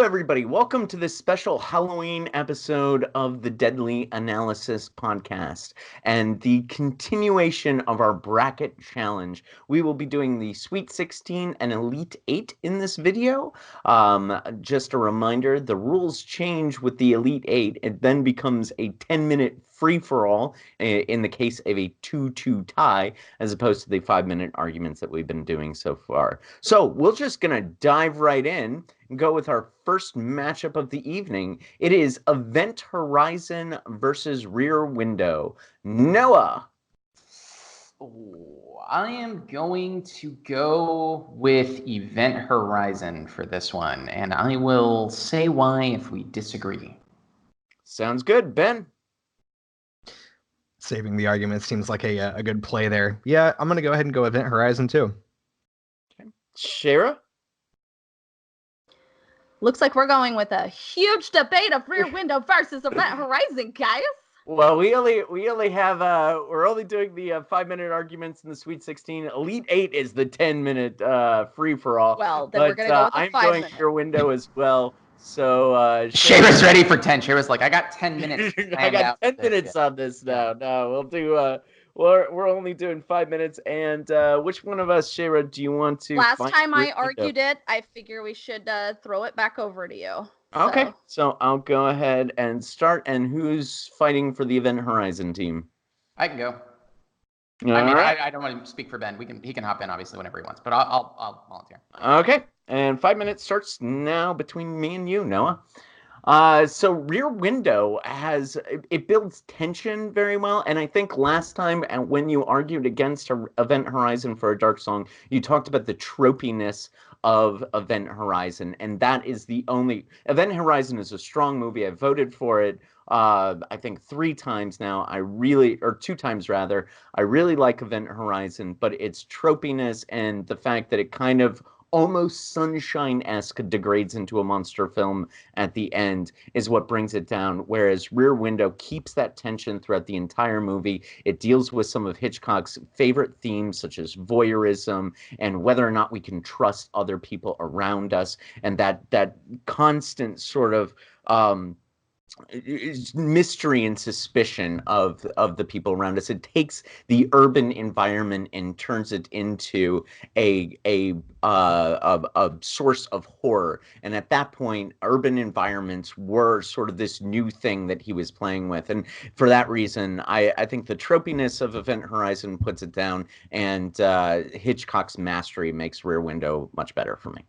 everybody. Welcome to this special Halloween episode of the Deadly Analysis podcast and the continuation of our bracket challenge. We will be doing the Sweet 16 and Elite 8 in this video. Just a reminder, the rules change with the Elite 8. It then becomes a 10-minute free-for-all in the case of a 2-2 tie, as opposed to the 5-minute arguments that we've been doing so far. So we're just going to dive right in and go with our first matchup of the evening. It is Event Horizon versus Rear Window. Noah. I am going to go with Event Horizon for this one, and I will say why if we disagree. Sounds good. Ben? Saving the argument seems like a good play there. Yeah, I'm going to go ahead and go Event Horizon too. Okay. Shara? Looks like we're going with a huge debate of Rear Window versus Event Horizon, guys. Well, we're only doing the 5-minute arguments in the Sweet 16. Elite 8 is the 10-minute free-for-all. Well, then we're going to go with the 5 minutes. I'm going Rear Window as well. So Shara's ready for 10. Shara's like, I got 10 minutes. I got 10 minutes on this now. No, we'll do. We're only doing 5 minutes. And which one of us, Shara, do you want to? Last time I argued it, I figure we should throw it back over to you. Okay, so I'll go ahead and start. And who's fighting for the Event Horizon team? I can go. Right. I don't want to speak for Ben. He can hop in obviously whenever he wants, but I'll volunteer. Okay, and 5 minutes starts now between me and you, Noah. So Rear Window it builds tension very well, and I think last time when you argued against Event Horizon for A Dark Song, you talked about the tropiness of Event Horizon, and that is the only... Event Horizon is a strong movie. I voted for it, I think 3 times now. Or 2 times rather. I really like Event Horizon, but its tropiness and the fact that it kind of almost Sunshine-esque degrades into a monster film at the end is what brings it down, whereas Rear Window keeps that tension throughout the entire movie. It deals with some of Hitchcock's favorite themes, such as voyeurism and whether or not we can trust other people around us, and that constant sort of mystery and suspicion of the people around us. It takes the urban environment and turns it into a source of horror. And at that point, urban environments were sort of this new thing that he was playing with. And for that reason, I think the tropiness of Event Horizon puts it down, and Hitchcock's mastery makes Rear Window much better for me.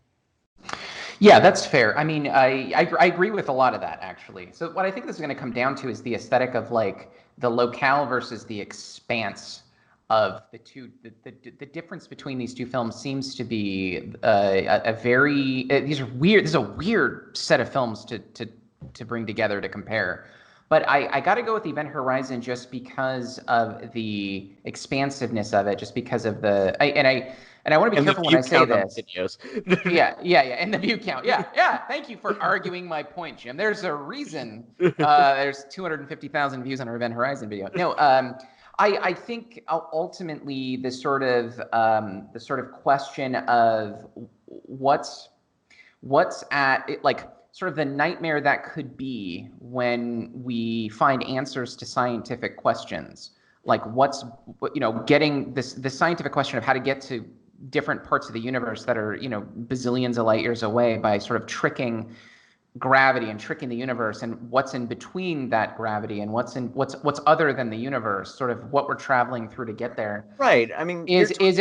Yeah, that's fair. I mean, I agree with a lot of that, actually. So what I think this is going to come down to is the aesthetic of, like, the locale versus the expanse of the two. The difference between these two films seems to be these are weird. This is a weird set of films to bring together to compare. But I got to go with Event Horizon just because of the expansiveness of it, just because of and I want to be careful when I say this. yeah, and the view count. Yeah. Thank you for arguing my point, Jim. There's a reason there's 250,000 views on our Event Horizon video. No, I think ultimately the sort of question of what's at it, like sort of the nightmare that could be when we find answers to scientific questions, like getting the scientific question of how to get to different parts of the universe that are, bazillions of light years away by sort of tricking gravity and tricking the universe, and what's in between that gravity and what's other than the universe, sort of what we're traveling through to get there. Right. I mean, I think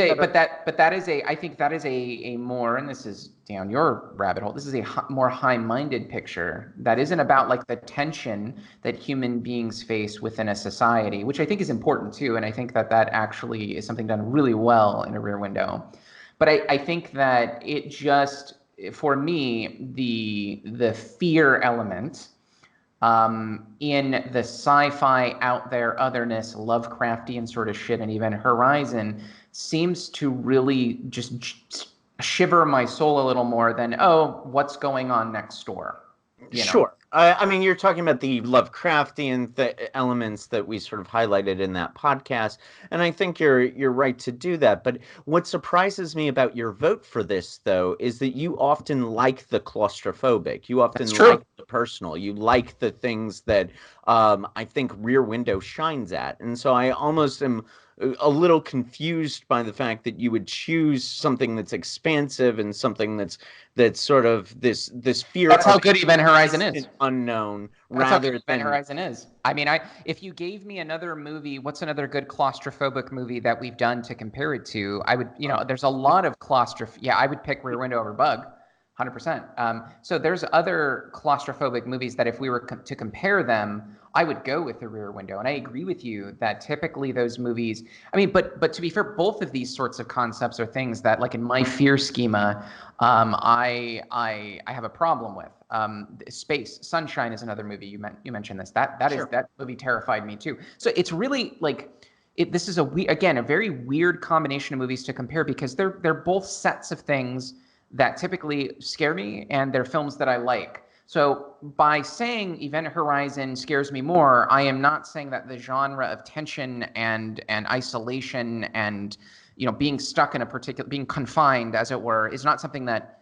that is a more, and this is down your rabbit hole, this is a more high-minded picture that isn't about like the tension that human beings face within a society, which I think is important too, and I think that actually is something done really well in A Rear Window. But I think that it just, for me, the fear element in the sci-fi out there otherness, Lovecraftian sort of shit, and even Horizon seems to really just shiver my soul a little more than, what's going on next door? Sure. I mean, you're talking about the Lovecraftian elements that we sort of highlighted in that podcast, and I think you're right to do that. But what surprises me about your vote for this, though, is that you often like the claustrophobic. You That's often like true. the personal. You like the things that I think Rear Window shines at, and so I almost am a little confused by the fact that you would choose something that's expansive and something that's sort of this fear That's of how good Event Horizon distant is. unknown That's how good rather Event than Horizon is. I mean, if you gave me another movie, what's another good claustrophobic movie that we've done to compare it to? I would, there's a lot of Yeah, I would pick Rear Window over Bug, 100%. So there's other claustrophobic movies that if we were to compare them, I would go with the Rear Window. And I agree with you that typically those movies, I mean, but to be fair, both of these sorts of concepts are things that, like in my fear schema, I have a problem with. Space Sunshine is another movie you mentioned this. That movie terrified me too. So it's really like this is a very weird combination of movies to compare because they're both sets of things that typically scare me and they're films that I like. So by saying Event Horizon scares me more, I am not saying that the genre of tension and isolation and being stuck in a particular, being confined as it were, is not something that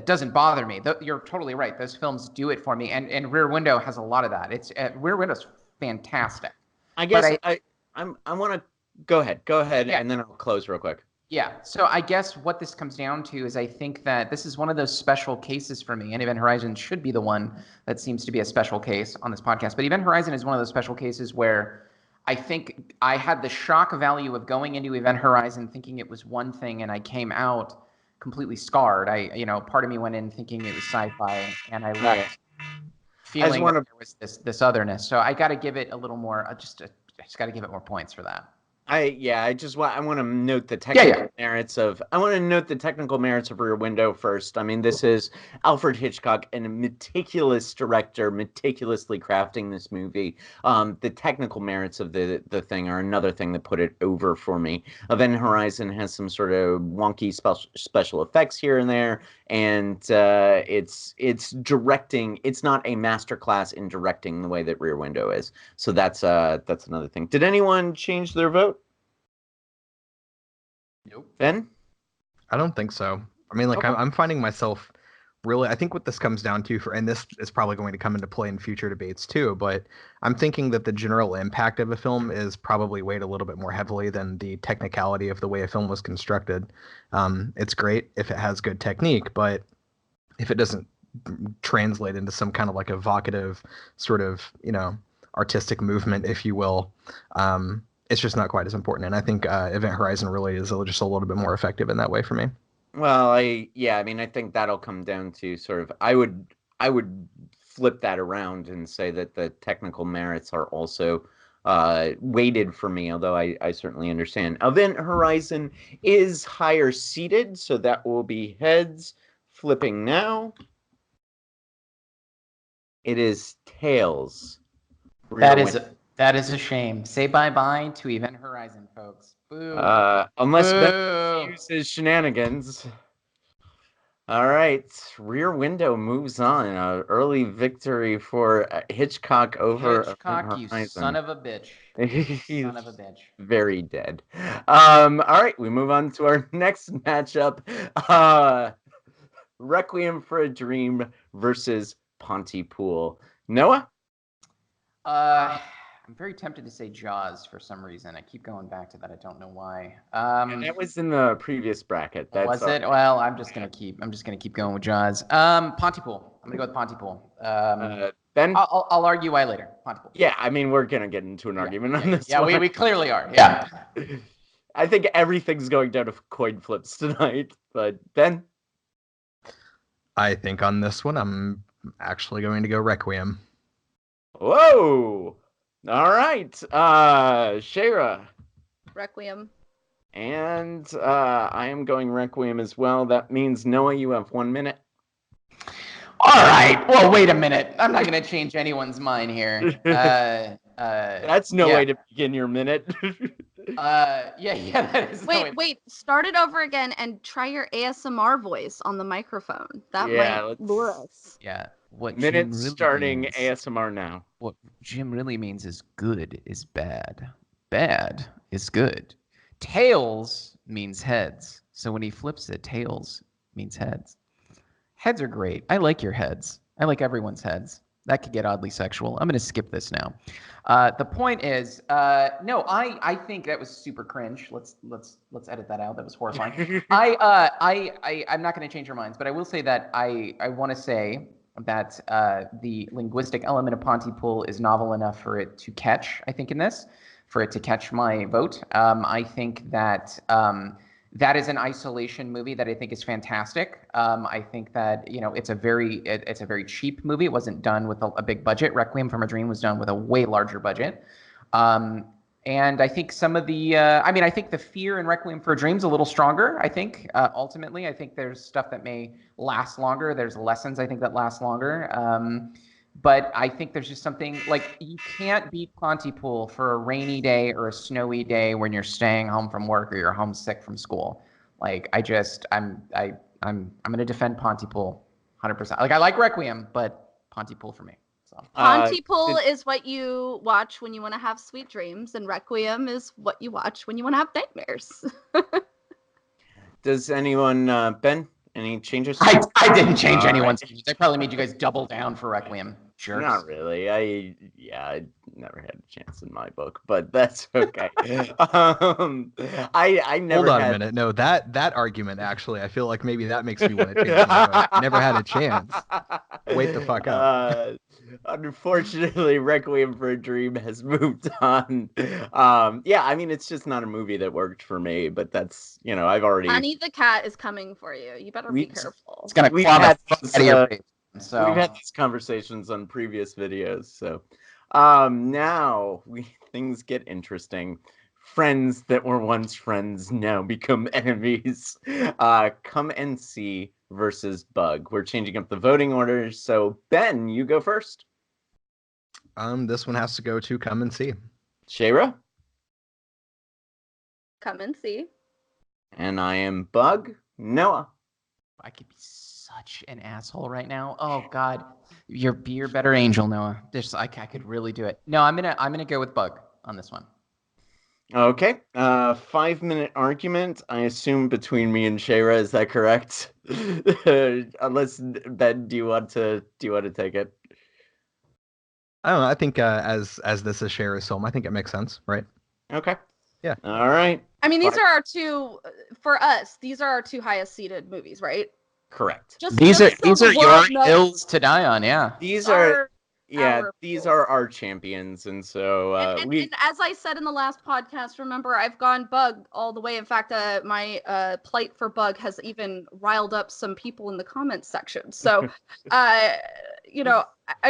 doesn't bother me. You're totally right. Those films do it for me, and Rear Window has a lot of that. It's Rear Window's fantastic. I But guess I want to go ahead yeah, and then I'll close real quick. yeah. So I guess what this comes down to is I think that this is one of those special cases for me, and Event Horizon should be the one that seems to be a special case on this podcast. But Event Horizon is one of those special cases where I think I had the shock value of going into Event Horizon thinking it was one thing, and I came out completely scarred. Part of me went in thinking it was sci-fi, and I left feeling that there was this otherness. So I got to give it a little more. I just got to give it more points for that. I want to note the technical merits of Rear Window first. I mean, this is Alfred Hitchcock and a meticulous director, meticulously crafting this movie. The technical merits of the thing are another thing that put it over for me. Event Horizon has some sort of wonky special effects here and there, and it's directing. It's not a masterclass in directing the way that Rear Window is. So that's another thing. Did anyone change their vote? Nope. Ben? I don't think so. I mean, like, I'm finding myself really, I think what this comes down to and this is probably going to come into play in future debates too, but I'm thinking that the general impact of a film is probably weighed a little bit more heavily than the technicality of the way a film was constructed. It's great if it has good technique, but if it doesn't translate into some kind of like evocative sort of, artistic movement, if you will, it's just not quite as important. And I think Event Horizon really is just a little bit more effective in that way for me. Well, I mean, I think that'll come down to sort of, I would flip that around and say that the technical merits are also weighted for me, although I certainly understand. Event Horizon is higher seated, so that will be heads. Flipping now. It is tails. That is a shame. Say bye-bye to Event Horizon, folks. Boo. Unless Ben uses shenanigans. All right, Rear Window moves on. Early victory for Hitchcock over Hitchcock, you son of a bitch. Son of a bitch. Very dead. All right, we move on to our next matchup. Requiem for a Dream versus Pontypool. Noah? I'm very tempted to say Jaws for some reason. I keep going back to that. I don't know why. That was in the previous bracket. Was it? Well, I'm just gonna keep going with Jaws. Pontypool. I'm gonna go with Pontypool. Ben? I'll argue why later. Pontypool. Yeah, I mean, we're gonna get into an argument on this. Yeah, we clearly are. Yeah. I think everything's going down to coin flips tonight. But Ben? I think on this one, I'm actually going to go Requiem. Whoa! All right, Shayra. Requiem. And I am going Requiem as well. That means, Noah, you have 1 minute. All right. Well, wait a minute. I'm not going to change anyone's mind here. That's no way to begin your minute. That is wait. Start it over again and try your ASMR voice on the microphone. That might lure us. Yeah. What Jim Minutes really starting means, ASMR now. what Jim really means is good is bad. Bad is good. Tails means heads. So when he flips it, tails means heads. Heads are great. I like your heads. I like everyone's heads. That could get oddly sexual. I'm going to skip this now. The point is, no, I think that was super cringe. Let's edit that out. That was horrifying. I'm not going to change your minds, but I will say that I want to say that the linguistic element of Pontypool is novel enough for it to catch. I think in this, for it to catch my vote. I think that. That is an isolation movie that I think is fantastic. I think that it's a very cheap movie. It wasn't done with a big budget. Requiem from a Dream was done with a way larger budget. And I think some of the I think the fear in Requiem for a Dream is a little stronger. I think ultimately, I think there's stuff that may last longer. There's lessons I think that last longer. But I think there's just something like you can't beat Pontypool for a rainy day or a snowy day when you're staying home from work or you're homesick from school. Like I'm going to defend Pontypool 100%. Like I like Requiem, but Pontypool for me. So Pontypool is what you watch when you want to have sweet dreams, and Requiem is what you watch when you want to have nightmares. Does anyone, Ben, any changes? I didn't change anyone's. I probably made you guys double down for Requiem. Jerks. Not really. I never had a chance in my book, but that's okay. I never. Hold on had... a minute. No, that argument actually, I feel like maybe that makes me want to change my vote. Never had a chance. Wait the fuck up. Unfortunately, Requiem for a Dream has moved on. It's just not a movie that worked for me. But that's I've already. Honey the cat is coming for you. You better be careful. It's gonna claw the fuck out of your face. So we've had these conversations on previous videos. So now things get interesting. Friends that were once friends now become enemies. Come and See versus Bug. We're changing up the voting order. So Ben, you go first. This one has to go to Come and See. Shayra? Come and See. And I am Bug. Noah. I could be such an asshole right now. Oh God, you're better angel, Noah. I could really do it. No, I'm gonna go with Bug on this one. Okay. 5-minute argument. I assume between me and Shayra. Is that correct? Unless Ben, do you want to take it? I don't know. I think as this is Shayra's film, I think it makes sense, right? Okay. Yeah. All right. I mean, these are our two. For us, these are our two highest seeded movies, right? Correct. These are your knows. hills to die on. Yeah. These are our champions, and so and as I said in the last podcast, remember, I've gone Bug all the way. In fact, my plight for Bug has even riled up some people in the comments section. So, I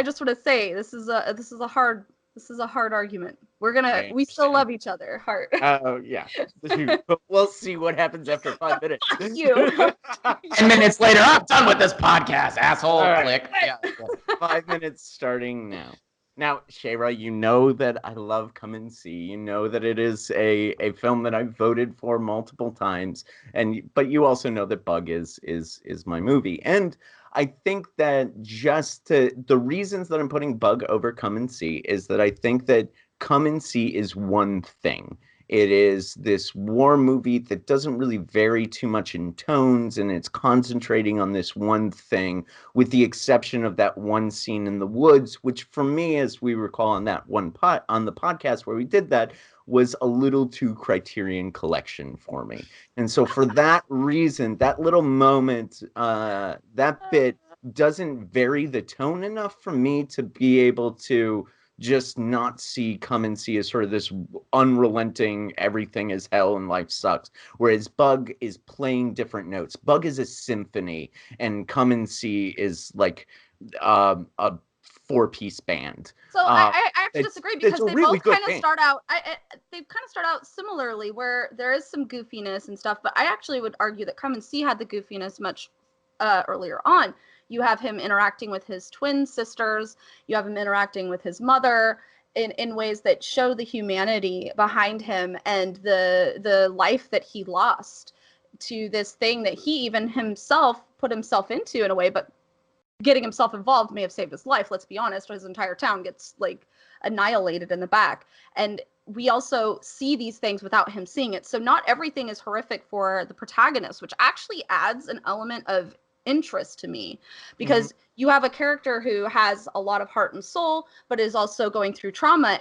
just want to say this is a hard argument. We still love each other. Heart. Oh yeah. We'll see what happens after 5 minutes. Fuck you. 10 minutes later, I'm done with this podcast, asshole. Right. Click. Yeah. 5 minutes starting now. Now, Shayra, you know that I love Come and See. You know that it is a film that I've voted for multiple times, but you also know that Bug is my movie. And I think that the reasons that I'm putting Bug over Come and See is that I think that Come and See is one thing. It is this war movie that doesn't really vary too much in tones, and it's concentrating on this one thing, with the exception of that one scene in the woods, which for me, as we recall on that on the podcast where we did that, was a little too Criterion Collection for me. And so for that reason, that little moment, that bit doesn't vary the tone enough for me to be able to just not see Come and See as sort of this unrelenting everything is hell and life sucks, whereas Bug is playing different notes. Bug is a symphony, and Come and See is like a 4-piece band. So I actually disagree, because they really both kind of start out. They kind of start out similarly, where there is some goofiness and stuff. But I actually would argue that Come and See had the goofiness much earlier on. You have him interacting with his twin sisters. You have him interacting with his mother in ways that show the humanity behind him and the life that he lost to this thing that he even himself put himself into in a way. But getting himself involved may have saved his life. Let's be honest, his entire town gets like annihilated in the back. And we also see these things without him seeing it. So not everything is horrific for the protagonist, which actually adds an element of interest to me, because you have a character who has a lot of heart and soul, but is also going through trauma.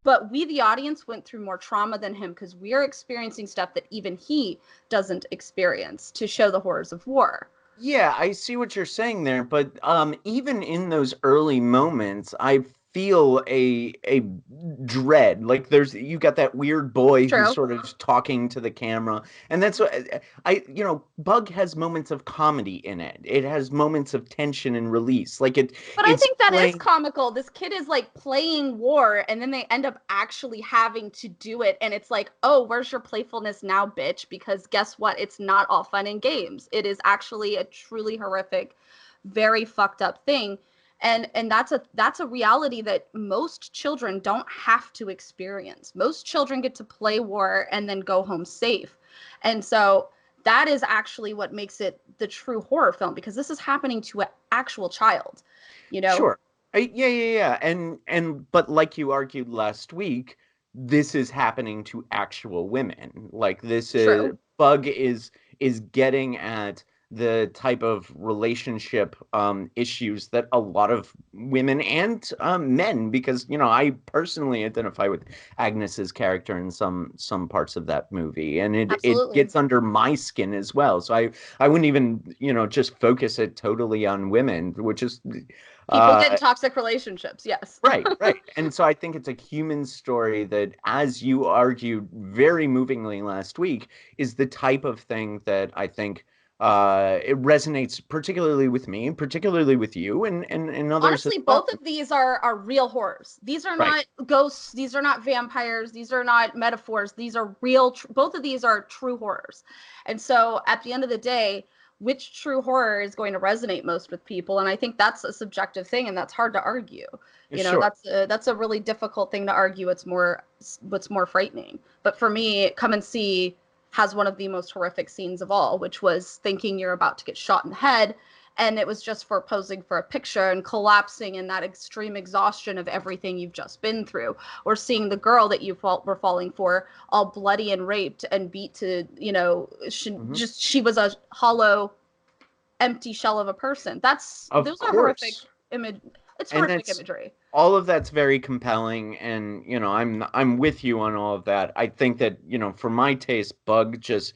But we, the audience, went through more trauma than him because we are experiencing stuff that even he doesn't experience to show the horrors of war. Yeah, I see what you're saying there, but even in those early moments, I feel a dread. Like you got that weird boy who's True. sort of talking to the camera, and that's what Bug has moments of comedy in it. It has moments of tension and release. Like But I it's think that is playing. comical. This kid is like playing war, and then they end up actually having to do it. And it's like, oh, where's your playfulness now, bitch? Because guess what? It's not all fun and games. It is actually a truly horrific, very fucked up thing. And that's a reality that most children don't have to experience. Most children get to play war and then go home safe. And so that is actually what makes it the true horror film, because this is happening to an actual child, you know? Sure. Yeah. But like you argued last week, this is happening to actual women. Like this is True. Bug is getting at the type of relationship issues that a lot of women and men, because I personally identify with Agnes's character in some parts of that movie, and it Absolutely. gets under my skin as well. So I wouldn't even just focus it totally on women, which is People get in toxic relationships, yes. right. And so I think it's a human story that, as you argued very movingly last week, is the type of thing that I think it resonates particularly with me, particularly with you, and others as Honestly, well. both of these are real horrors. These are Right. not ghosts. These are not vampires. These are not metaphors. These are real. Both of these are true horrors. And so at the end of the day, which true horror is going to resonate most with people? And I think that's a subjective thing, and that's hard to argue. You know, Sure. that's a really difficult thing to argue. It's what's more frightening. But for me, Come and See has one of the most horrific scenes of all, which was thinking you're about to get shot in the head, and it was just for posing for a picture and collapsing in that extreme exhaustion of everything you've just been through, or seeing the girl that you were falling for all bloody and raped and beat to, she was a hollow, empty shell of a person. Of Those are horrific course. image. It's And horrific that's imagery. all of that's very compelling, and I'm with you on all of that. I think that for my taste, Bug hits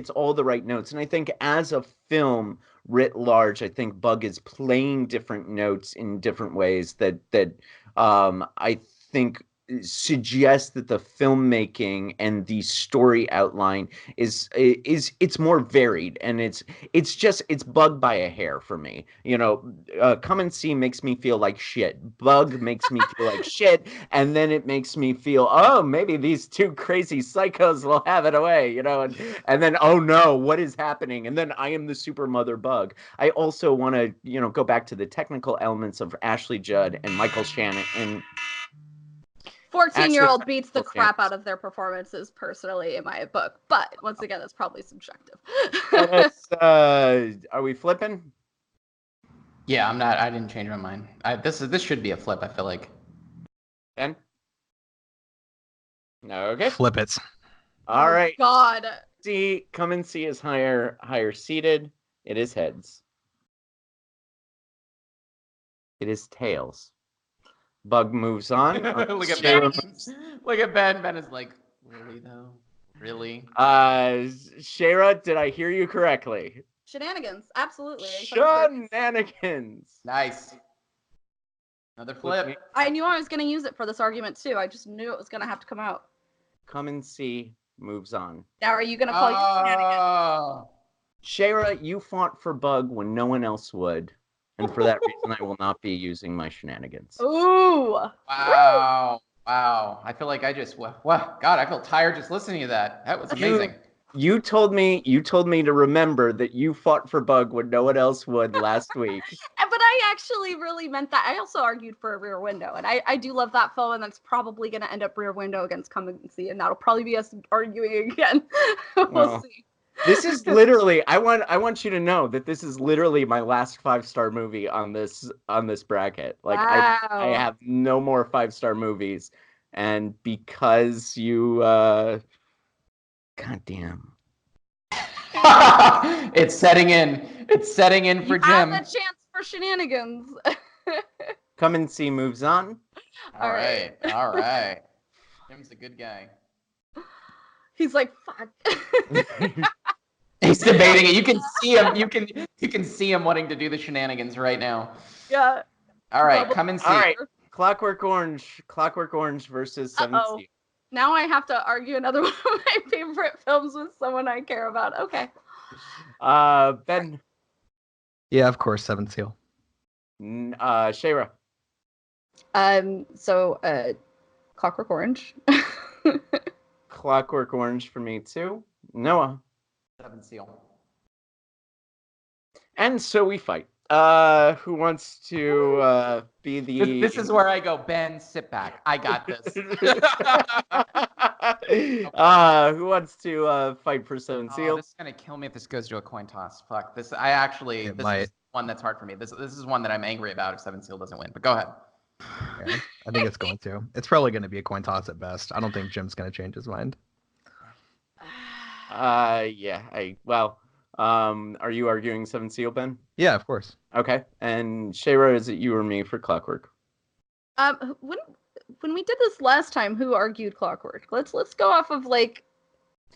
all the right notes, and I think as a film writ large, I think Bug is playing different notes in different ways that I think suggest that the filmmaking and the story outline is it's more varied, and it's Bug by a hair for me. Come and See makes me feel like shit. Bug makes me feel like shit, and then it makes me feel, oh, maybe these two crazy psychos will have it away, and then, oh no, what is happening? And then I am the super mother Bug. I also want to, go back to the technical elements of Ashley Judd and Michael Shannon and 14-year-old beats the crap out of their performances, personally, in my book. But once again, that's probably subjective. Are we flipping? Yeah, I'm not. I didn't change my mind. This should be a flip. I feel like. Ben? Okay. Flip it. All right. God. Come and See is higher seated. It is heads. It is tails. Bug moves on. Look at Ben. Look at Ben. Ben is like, really though? Really? Shayra, did I hear you correctly? Shenanigans, absolutely. Shenanigans. Nice. Another flip. I knew I was going to use it for this argument too. I just knew it was going to have to come out. Come and See moves on. Now, are you going to call you shenanigans? Shayra, you fought for Bug when no one else would. And for that reason, I will not be using my shenanigans. Ooh. Wow. Wow. I feel like I just, God, I feel tired just listening to that. That was amazing. You told me to remember that you fought for Bug when no one else would last week. But I actually really meant that. I also argued for Rear Window, and I do love that film, and that's probably going to end up Rear Window against Come and See, and that'll probably be us arguing again. We'll see. This is literally I want you to know that this is literally my last 5-star movie on this bracket. Like I Wow. have no more 5-star movies, and because you God damn. It's setting in. It's setting in for You have Jim. a chance for shenanigans. Come and See moves on. All right. All right. Jim's a good guy. He's like, fuck. He's debating it. You can see him. You can see him wanting to do the shenanigans right now. Yeah. All right, Bubble- come and see. All right. Clockwork Orange versus Seven Uh-oh. Seal. Now I have to argue another one of my favorite films with someone I care about. Okay. Ben. Yeah, of course, Seven Seal. Shayra. Clockwork Orange. Clockwork Orange for me too. Noah. Seven Seal. And so we fight. Who wants to be the? This is where I go. Ben, sit back. I got this. Who wants to fight for Seven Seal? This is gonna kill me if this goes to a coin toss. Fuck this. I actually It this might. is one that's hard for me. This is one that I'm angry about if Seven Seal doesn't win. But go ahead. Yeah, I think it's going to. It's probably going to be a coin toss at best. I don't think Jim's going to change his mind. Yeah. Are you arguing Seven Seal, Ben? Yeah, of course. Okay. And Shayra, is it you or me for Clockwork? When we did this last time, who argued Clockwork? Let's go off of like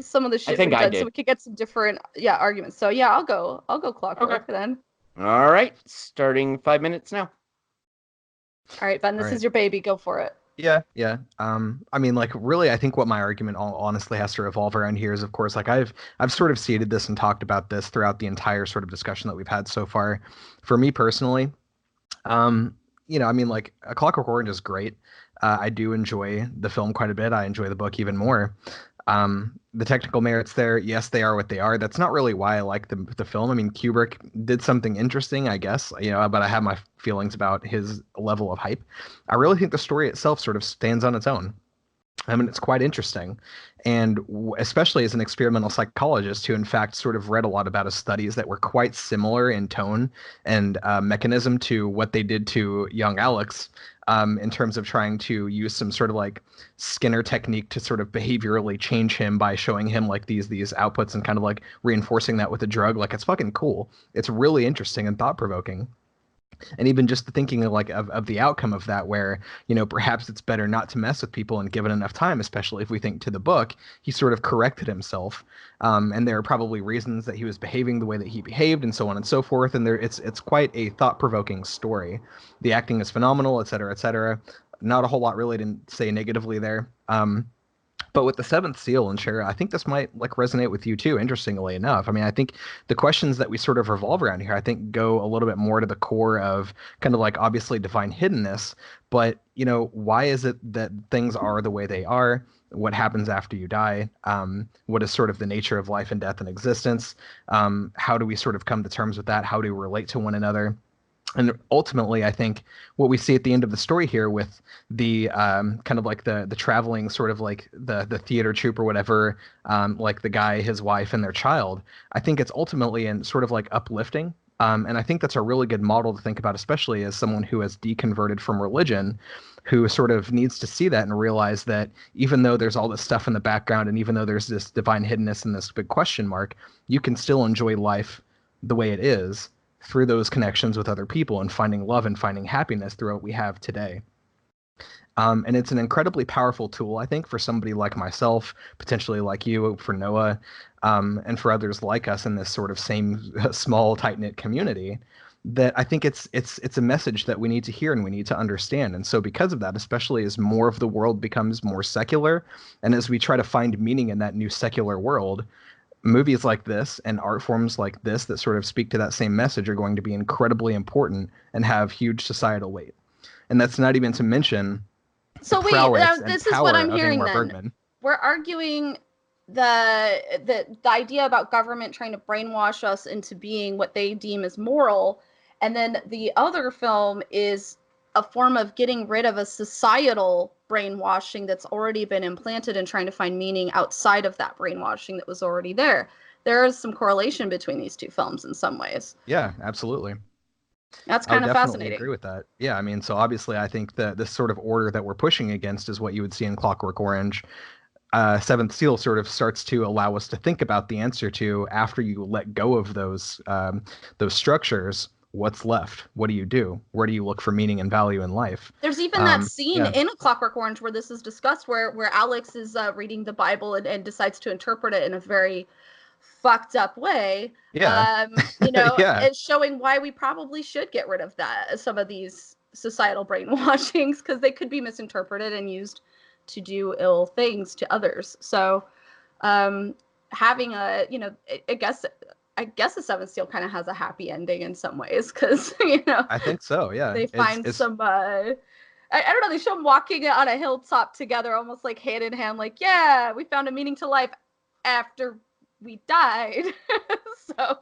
some of the shit think we've I done, did. so we could get some different arguments. So yeah, I'll go Clockwork then. All right. Starting 5 minutes now. All right, Ben, this is your baby. Go for it. Yeah. I mean, like, really, I think what my argument honestly has to revolve around here is, of course, like I've sort of seeded this and talked about this throughout the entire sort of discussion that we've had so far. For me personally, I mean, like, A Clockwork Orange is great. I do enjoy the film quite a bit. I enjoy the book even more. The technical merits there, yes, they are what they are. That's not really why I like the film. I mean, Kubrick did something interesting, I guess, but I have my feelings about his level of hype. I really think the story itself sort of stands on its own. I mean, it's quite interesting. And especially as an experimental psychologist who, in fact, sort of read a lot about his studies that were quite similar in tone and mechanism to what they did to young Alex, in terms of trying to use some sort of like Skinner technique to sort of behaviorally change him by showing him like these outputs and kind of like reinforcing that with a drug. Like, it's fucking cool. It's really interesting and thought-provoking. And even just the thinking of the outcome of that, where, perhaps it's better not to mess with people and give it enough time, especially if we think to the book, he sort of corrected himself. And there are probably reasons that he was behaving the way that he behaved and so on and so forth. And it's quite a thought-provoking story. The acting is phenomenal, et cetera, et cetera. Not a whole lot really to say negatively there. But with the Seventh Seal and Shara, I think this might like resonate with you too, interestingly enough. I mean, I think the questions that we sort of revolve around here, I think go a little bit more to the core of kind of like obviously divine hiddenness, but why is it that things are the way they are? What happens after you die? What is sort of the nature of life and death and existence? How do we sort of come to terms with that? How do we relate to one another? And ultimately, I think what we see at the end of the story here with the kind of like the traveling sort of like the theater troupe or whatever, like the guy, his wife, and their child, I think it's ultimately in sort of like uplifting. And I think that's a really good model to think about, especially as someone who has deconverted from religion, who sort of needs to see that and realize that even though there's all this stuff in the background and even though there's this divine hiddenness and this big question mark, you can still enjoy life the way it is through those connections with other people and finding love and finding happiness through what we have today. And it's an incredibly powerful tool, I think, for somebody like myself, potentially like you, for Noah, and for others like us in this sort of same small, tight-knit community, that I think it's a message that we need to hear and we need to understand. And so because of that, especially as more of the world becomes more secular, and as we try to find meaning in that new secular world, movies like this and art forms like this that sort of speak to that same message are going to be incredibly important and have huge societal weight. And that's not even to mention so wait, this is what I'm hearing then. Bergman. We're arguing the idea about government trying to brainwash us into being what they deem as moral, and then the other film is a form of getting rid of a societal brainwashing that's already been implanted and trying to find meaning outside of that brainwashing that was already there. there is some correlation between these two films in some ways. Yeah, absolutely. That's I would kind of definitely fascinating. agree with that. Yeah, I mean, so obviously, I think that this sort of order that we're pushing against is what you would see in Clockwork Orange. Seventh Seal sort of starts to allow us to think about the answer to, after you let go of those structures, what's left? What do you do? Where do you look for meaning and value in life? There's even that scene Yeah. in A Clockwork Orange where this is discussed, where Alex is reading the Bible and decides to interpret it in a very fucked up way. Yeah. You know, Yeah. it's showing why we probably should get rid of that, some of these societal brainwashings, because they could be misinterpreted and used to do ill things to others. So having a, you know, I guess the Seventh Seal kind of has a happy ending in some ways, because, you know, I think so. Yeah. they find some I don't know, they show them walking on a hilltop together, almost like hand in hand, like, yeah, we found a meaning to life after we died. So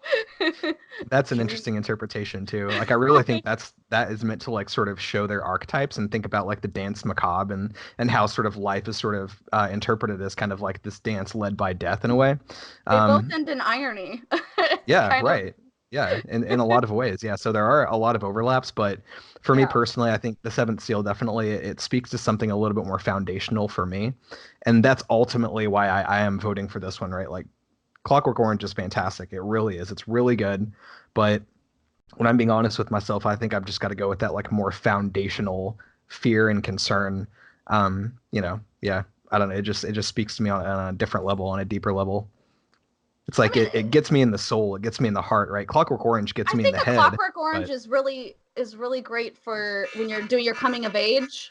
that's an interesting interpretation too. Like, I really think that is meant to like sort of show their archetypes and think about like the dance macabre and how sort of life is sort of interpreted as kind of like this dance led by death in a way. They both end in irony. Yeah, right. Yeah, in a lot of ways. Yeah, so there are a lot of overlaps, but for me personally, I think the Seventh Seal definitely, it speaks to something a little bit more foundational for me, and that's ultimately why I am voting for this one, right? Like, Clockwork Orange is fantastic. It really is. It's really good, but when I'm being honest with myself, I think I've just got to go with that like more foundational fear and concern. You know, yeah, I don't know. It just speaks to me on a different level, on a deeper level. It's like, it gets me in the soul. It gets me in the heart, right? Clockwork Orange gets me in the head. Clockwork Orange is really great for when you're doing your coming of age.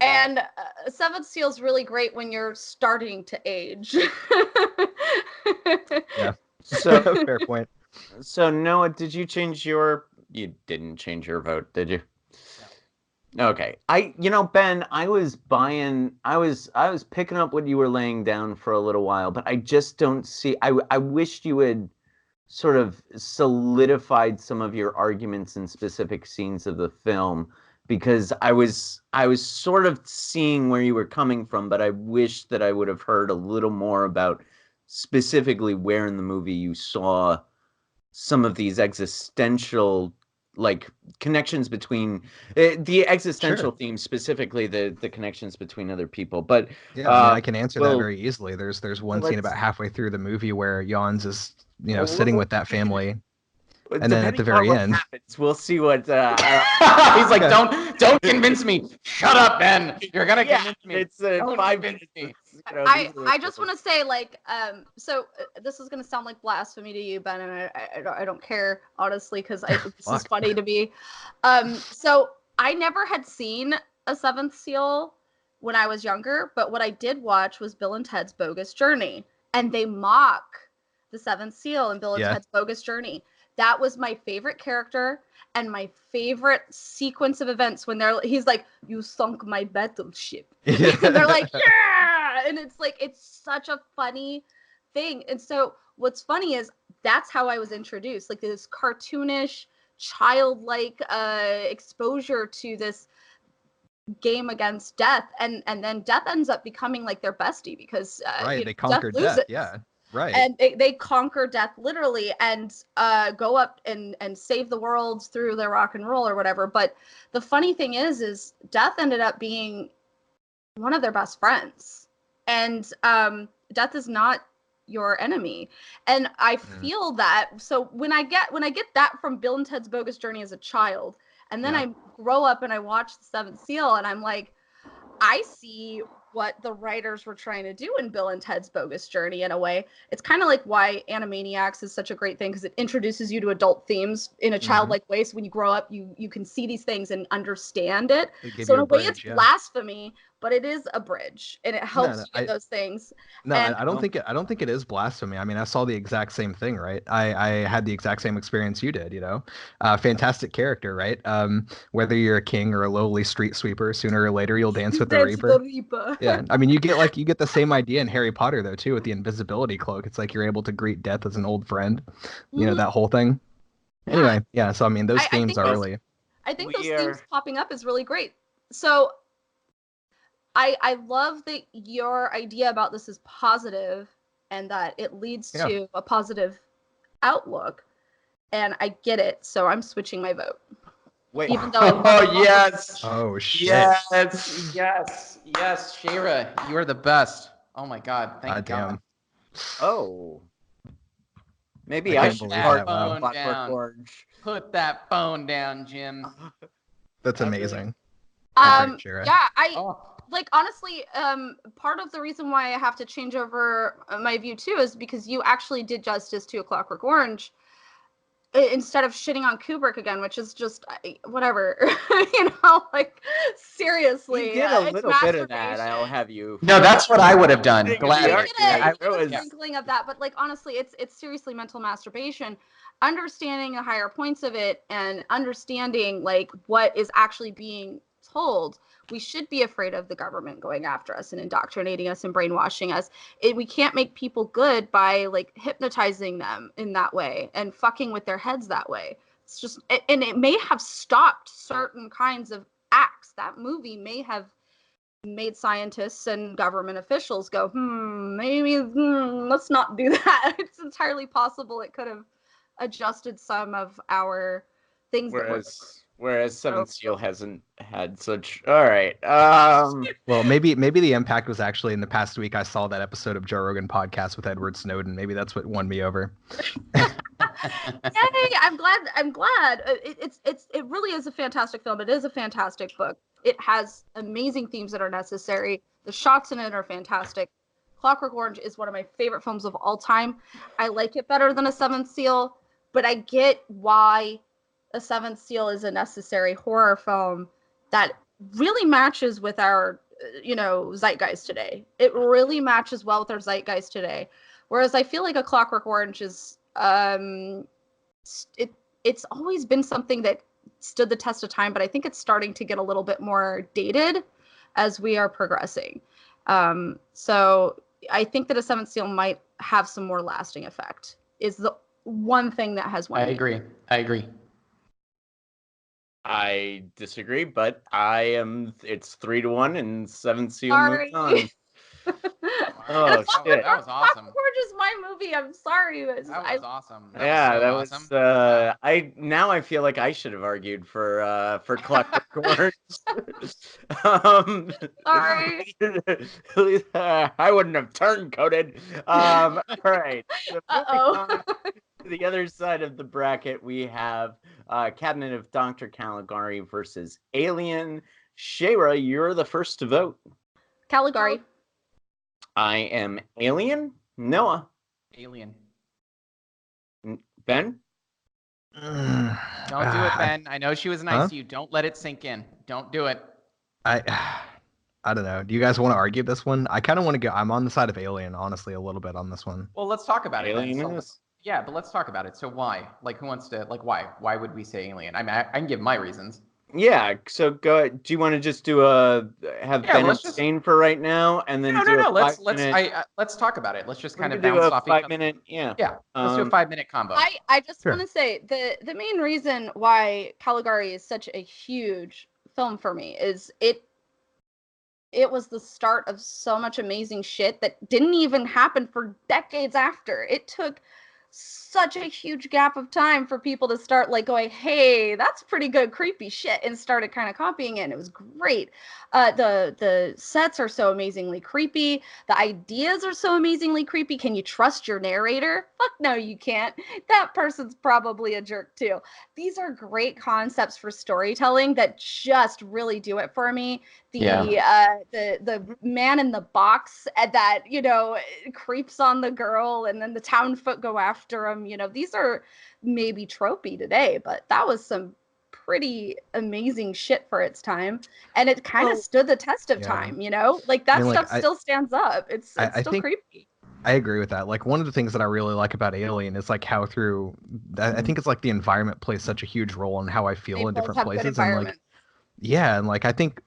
And Seventh Seal is really great when you're starting to age. Yeah. So fair point. So Noah, did you change your? You didn't change your vote, did you? No. Okay. Ben, I was picking up what you were laying down for a little while, but I just don't see. I wished you had sort of solidified some of your arguments in specific scenes of the film, because I was sort of seeing where you were coming from, but I wish that I would have heard a little more about specifically where in the movie you saw some of these existential like connections between the existential themes, specifically the connections between other people. But yeah, I mean, I can answer that very easily. There's one scene about halfway through the movie where Jans is, you know, sitting with that family, and then at the very end, we'll see what he's like. Don't convince me. Shut up, Ben. You're gonna convince me. It's 5 minutes. I just want to say, like, so this is gonna sound like blasphemy to you, Ben, and I don't care, honestly, because this is funny to me. So I never had seen a Seventh Seal when I was younger, but what I did watch was Bill and Ted's Bogus Journey, and they mock the Seventh Seal in Bill and Ted's Bogus Journey. That was my favorite character and my favorite sequence of events when he's like, "You sunk my battleship." And they're like, "Yeah!" And it's like, it's such a funny thing. And so what's funny is that's how I was introduced, like this cartoonish, childlike exposure to this game against death. And then death ends up becoming like their bestie, because they conquer death. Yeah. Right. And they conquer death literally, and go up and save the world through their rock and roll or whatever. But the funny thing is death ended up being one of their best friends, and death is not your enemy. And I feel that. So when I get that from Bill and Ted's Bogus Journey as a child, and then I grow up and I watch the Seventh Seal, and I'm like, I see what the writers were trying to do in Bill and Ted's Bogus Journey in a way. It's kind of like why Animaniacs is such a great thing, because it introduces you to adult themes in a childlike way. So when you grow up, you can see these things and understand it. So in a way, it's blasphemy, but it is a bridge, and it helps you get those things. No, I don't think it is blasphemy. I mean, I saw the exact same thing, right? I had the exact same experience you did, you know. Fantastic character, right? Whether you're a king or a lowly street sweeper, sooner or later you'll dance with the Reaper. Yeah, I mean, you get the same idea in Harry Potter though too, with the invisibility cloak. It's like you're able to greet death as an old friend. You know, that whole thing. Anyway, yeah. So I mean, those themes are really. I think those themes popping up is really great. So I love that your idea about this is positive, and that it leads Yeah. to a positive outlook. And I get it, so I'm switching my vote. Wait. Even though I love Oh it. yes. Oh shit. Yes. Yes, Shira, you are the best. Oh my God, thank God. Damn. Oh. Maybe I I can't should believe part that. Wow. Clockwork Down. Orange. Put that phone down, Jim. That's Okay. amazing. Great, Shira. Yeah, I Oh, like honestly, part of the reason why I have to change over my view too is because you actually did justice to A Clockwork Orange instead of shitting on Kubrick again, which is just whatever, like seriously, You did a it's little bit of that. masturbation. I'll have you. no, that's what I would have done. Beginning of Glad. the You argument, get it a was- sprinkling of that, but like honestly, it's seriously mental masturbation. Understanding the higher points of it and understanding like what is actually being told. We should be afraid of the government going after us and indoctrinating us and brainwashing us. We can't make people good by like hypnotizing them in that way and fucking with their heads that way. It's just, and it may have stopped certain kinds of acts. That movie may have made scientists and government officials go, maybe let's not do that. It's entirely possible it could have adjusted some of our things. Whereas Seventh Seal hasn't had such. All right. Well, maybe the impact was actually in the past week. I saw that episode of Joe Rogan podcast with Edward Snowden. Maybe that's what won me over. Yay! I'm glad. It really is a fantastic film. It is a fantastic book. It has amazing themes that are necessary. The shots in it are fantastic. Clockwork Orange is one of my favorite films of all time. I like it better than A Seventh Seal, but I get why A Seventh Seal is a necessary horror film that really matches with our, zeitgeist today. It really matches well with our zeitgeist today. Whereas I feel like A Clockwork Orange is, it's always been something that stood the test of time, but I think it's starting to get a little bit more dated as we are progressing. So I think that A Seventh Seal might have some more lasting effect. Is the one thing that has won. I agree. I disagree, but it's 3-1, and Seventh Seal Sorry. moves on. Oh shit! That was awesome. Clockwork Orange is my movie. I'm sorry. That was awesome. That was was. awesome. I feel like I should have argued for Clockwork Orange. Sorry. I wouldn't have turncoated. All right. So Uh-oh. to the other side of the bracket, we have Cabinet of Dr. Caligari versus Alien. Shayra, you're the first to vote. Caligari. I am Alien. Noah. Alien. Ben? Don't do it, Ben. I know she was nice to you. Don't let it sink in. Don't do it. I don't know. Do you guys want to argue this one? I kind of want to go. I'm on the side of Alien, honestly, a little bit on this one. Well, let's talk about Alien it then. Yeah, but let's talk about it. So why? Like, who wants to? Like, why? Why would we say Alien? I mean, I can give my reasons. Yeah. So go. Do you want to just do Ben abstain for right now, and then no. Let's talk about it. Let's just kind of bounce off 5 minute. Yeah. Yeah. Let's do a 5-minute combo. I just Sure. want to say the main reason why Caligari is such a huge film for me is it was the start of so much amazing shit that didn't even happen for decades after. It took such a huge gap of time for people to start like going, hey, that's pretty good creepy shit, and started kind of copying it, and it was great. The sets are so amazingly creepy. The ideas are so amazingly creepy. Can you trust your narrator? Fuck no, you can't. That person's probably a jerk too. These are great concepts for storytelling that just really do it for me. The man in the box that creeps on the girl, and then the town foot go after him. These are maybe tropey today, but that was some pretty amazing shit for its time, and it kind of stood the test of time. Like that stuff still stands up. It's still creepy. I agree with that. Like, one of the things that I really like about Alien is like how I think it's like the environment plays such a huge role in how I feel in different places. And like, yeah, and like I think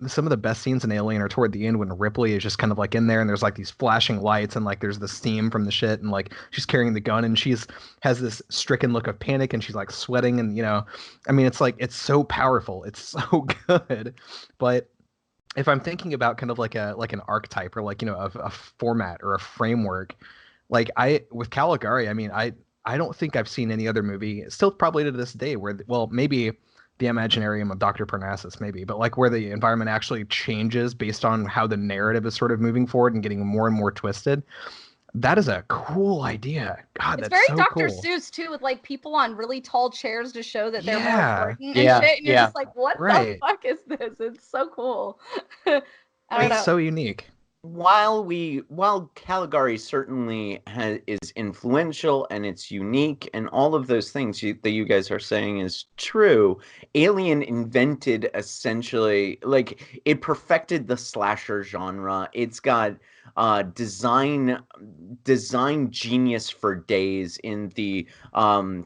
some of the best scenes in Alien are toward the end when Ripley is just kind of like in there, and there's like these flashing lights, and like there's the steam from the shit, and like she's carrying the gun, and has this stricken look of panic, and she's like sweating, and I mean, it's like it's so powerful, it's so good. But if I'm thinking about kind of like an archetype or like a format or a framework, Like with Caligari, I mean, I don't think I've seen any other movie, still probably to this day, where well maybe the Imaginarium of Dr. Parnassus, maybe, but like where the environment actually changes based on how the narrative is sort of moving forward and getting more and more twisted. That is a cool idea. God, It's that's very so Dr. cool. Seuss too, with like people on really tall chairs to show that they're more Yeah, important and Yeah, shit. And you're yeah. just like, what the right. fuck is this? It's so cool. I don't It's know. so unique. While Caligari certainly is influential and it's unique and all of those things that you guys are saying is true, Alien invented essentially, like, it perfected the slasher genre. It's got design genius for days in the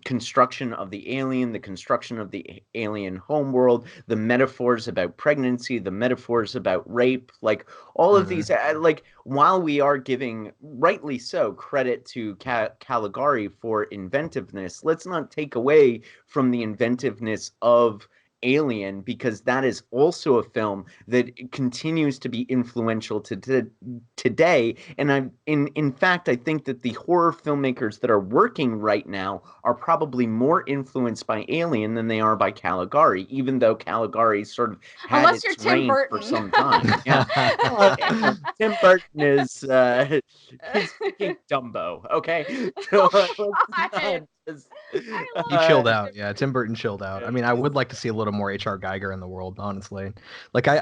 construction of the alien, the construction of the alien homeworld, the metaphors about pregnancy, the metaphors about rape, like all of these, like, while we are giving, rightly so, credit to Caligari for inventiveness, let's not take away from the inventiveness of Alien, because that is also a film that continues to be influential to today. And in fact, I think that the horror filmmakers that are working right now are probably more influenced by Alien than they are by Caligari, even though Caligari sort of had Unless you're its Tim reign for Burton. some time. Yeah. Tim Burton is he's freaking Dumbo. Okay, so let's not just, I love He chilled Tim out. Yeah, Tim Burton chilled out. I mean, I would like to see a little more H.R. Geiger in the world, honestly. Like like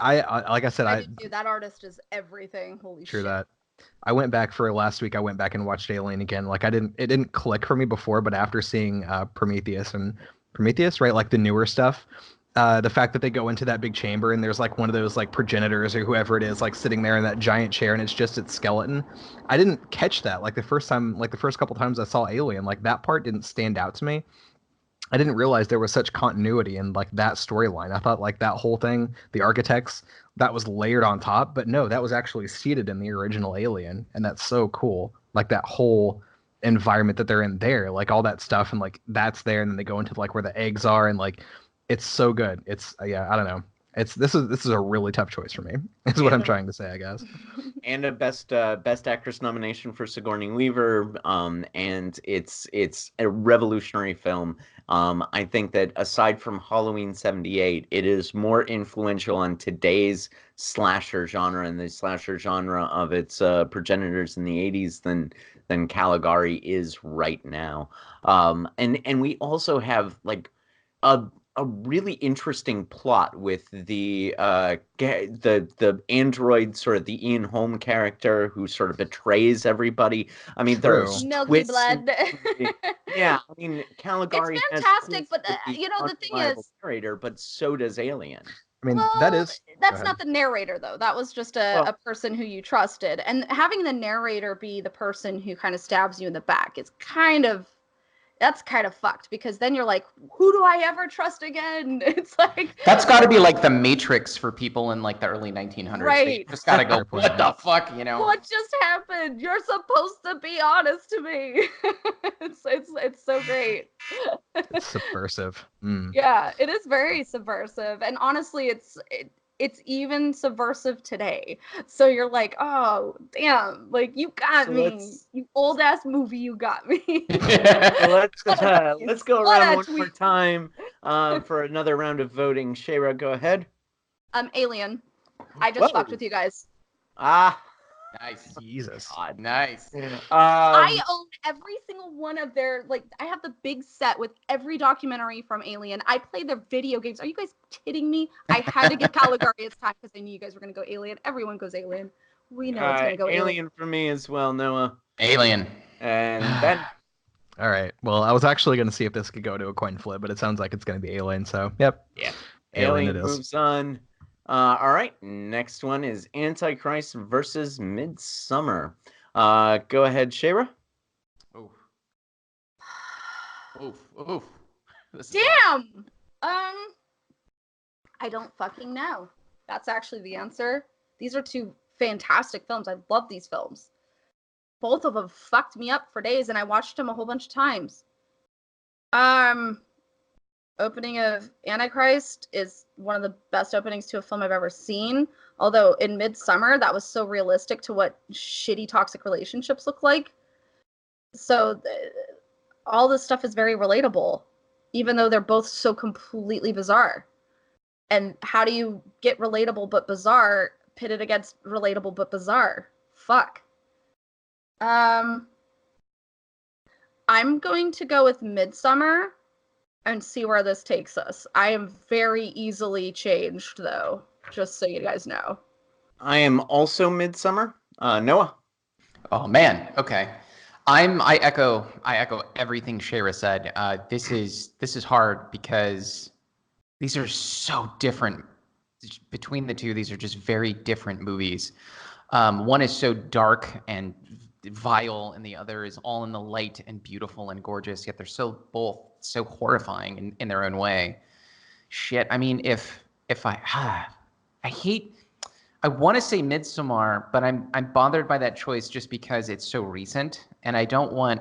I said, I do. That artist is everything. Holy true shit. that. I went back for last week. I went back and watched Alien again. Like it didn't click for me before, but after seeing Prometheus, right, like the newer stuff, the fact that they go into that big chamber and there's like one of those like progenitors or whoever it is like sitting there in that giant chair and it's just its skeleton. I didn't catch that like the first time, like the first couple times I saw Alien. Like that part didn't stand out to me. I didn't realize there was such continuity in like that storyline. I thought like that whole thing, the architects, that was layered on top, but no, that was actually seated in the original Alien, and that's so cool. Like that whole environment that they're in there, like all that stuff, and like that's there, and then they go into like where the eggs are, and like it's so good. It's yeah, I don't know. This is a really tough choice for me. Is what I'm trying to say, I guess. And a best actress nomination for Sigourney Weaver. And it's a revolutionary film. I think that aside from Halloween '78, it is more influential on today's slasher genre and the slasher genre of its progenitors in the '80s than Caligari is right now. And we also have like a a really interesting plot with the android, sort of the Ian Holm character who sort of betrays everybody. I mean, True. there's Milky twists in blood. the movie. Yeah, I mean, Caligari It's has fantastic, twists but with the you know the thing unreliable is, narrator, but so does Alien. I mean, that well, is. Go that's ahead. not the narrator though. That was just Well, a person who you trusted, and having the narrator be the person who kind of stabs you in the back is that's kind of fucked, because then you're like, who do I ever trust again? It's like, That's got to be like the Matrix for people in like the early 1900s. They right. just got to go, Fair point, what yeah. the fuck, you know? What just happened? You're supposed to be honest to me. It's so great. It's subversive. Yeah, it is very subversive, and honestly, it's even subversive today. So you're like, oh damn, like you got So me, you old ass movie, you got me. let's go What around a one more tweet. time for another round of voting. Shayra, go ahead. Alien. I just fucked Whoa. with you guys. Ah, Nice. Jesus. God. Nice. I own every single one of their, like, I have the big set with every documentary from Alien. I play their video games. Are you guys kidding me? I had to give Caligari its time because I knew you guys were gonna go Alien. Everyone goes Alien. We know it's gonna go Alien for me as well, Noah. Alien. And Ben. All right. Well, I was actually going to see if this could go to a coin flip, but it sounds like it's going to be Alien. So, yep. Yeah. Alien Alien it is. moves on. All right. Next one is Antichrist versus Midsummer. Go ahead, Shayra. Oof. Oof. Oof. This is Damn. I don't fucking know. That's actually the answer. These are two fantastic films. I love these films. Both of them fucked me up for days, and I watched them a whole bunch of times. Opening of Antichrist is one of the best openings to a film I've ever seen. Although in Midsummer, that was so realistic to what shitty toxic relationships look like. So all this stuff is very relatable, even though they're both so completely bizarre. And how do you get relatable but bizarre pitted against relatable but bizarre? Fuck. I'm going to go with Midsummer and see where this takes us. I am very easily changed, though, just so you guys know. I am also Midsummer. Noah. Oh man. Okay. I echo everything Shayra said. This is hard because these are so different. Between the two, these are just very different movies. One is so dark and vile, and the other is all in the light and beautiful and gorgeous. Yet they're both so horrifying in their own way. Shit. I mean, if I I want to say Midsommar, but I'm bothered by that choice just because it's so recent, and I don't want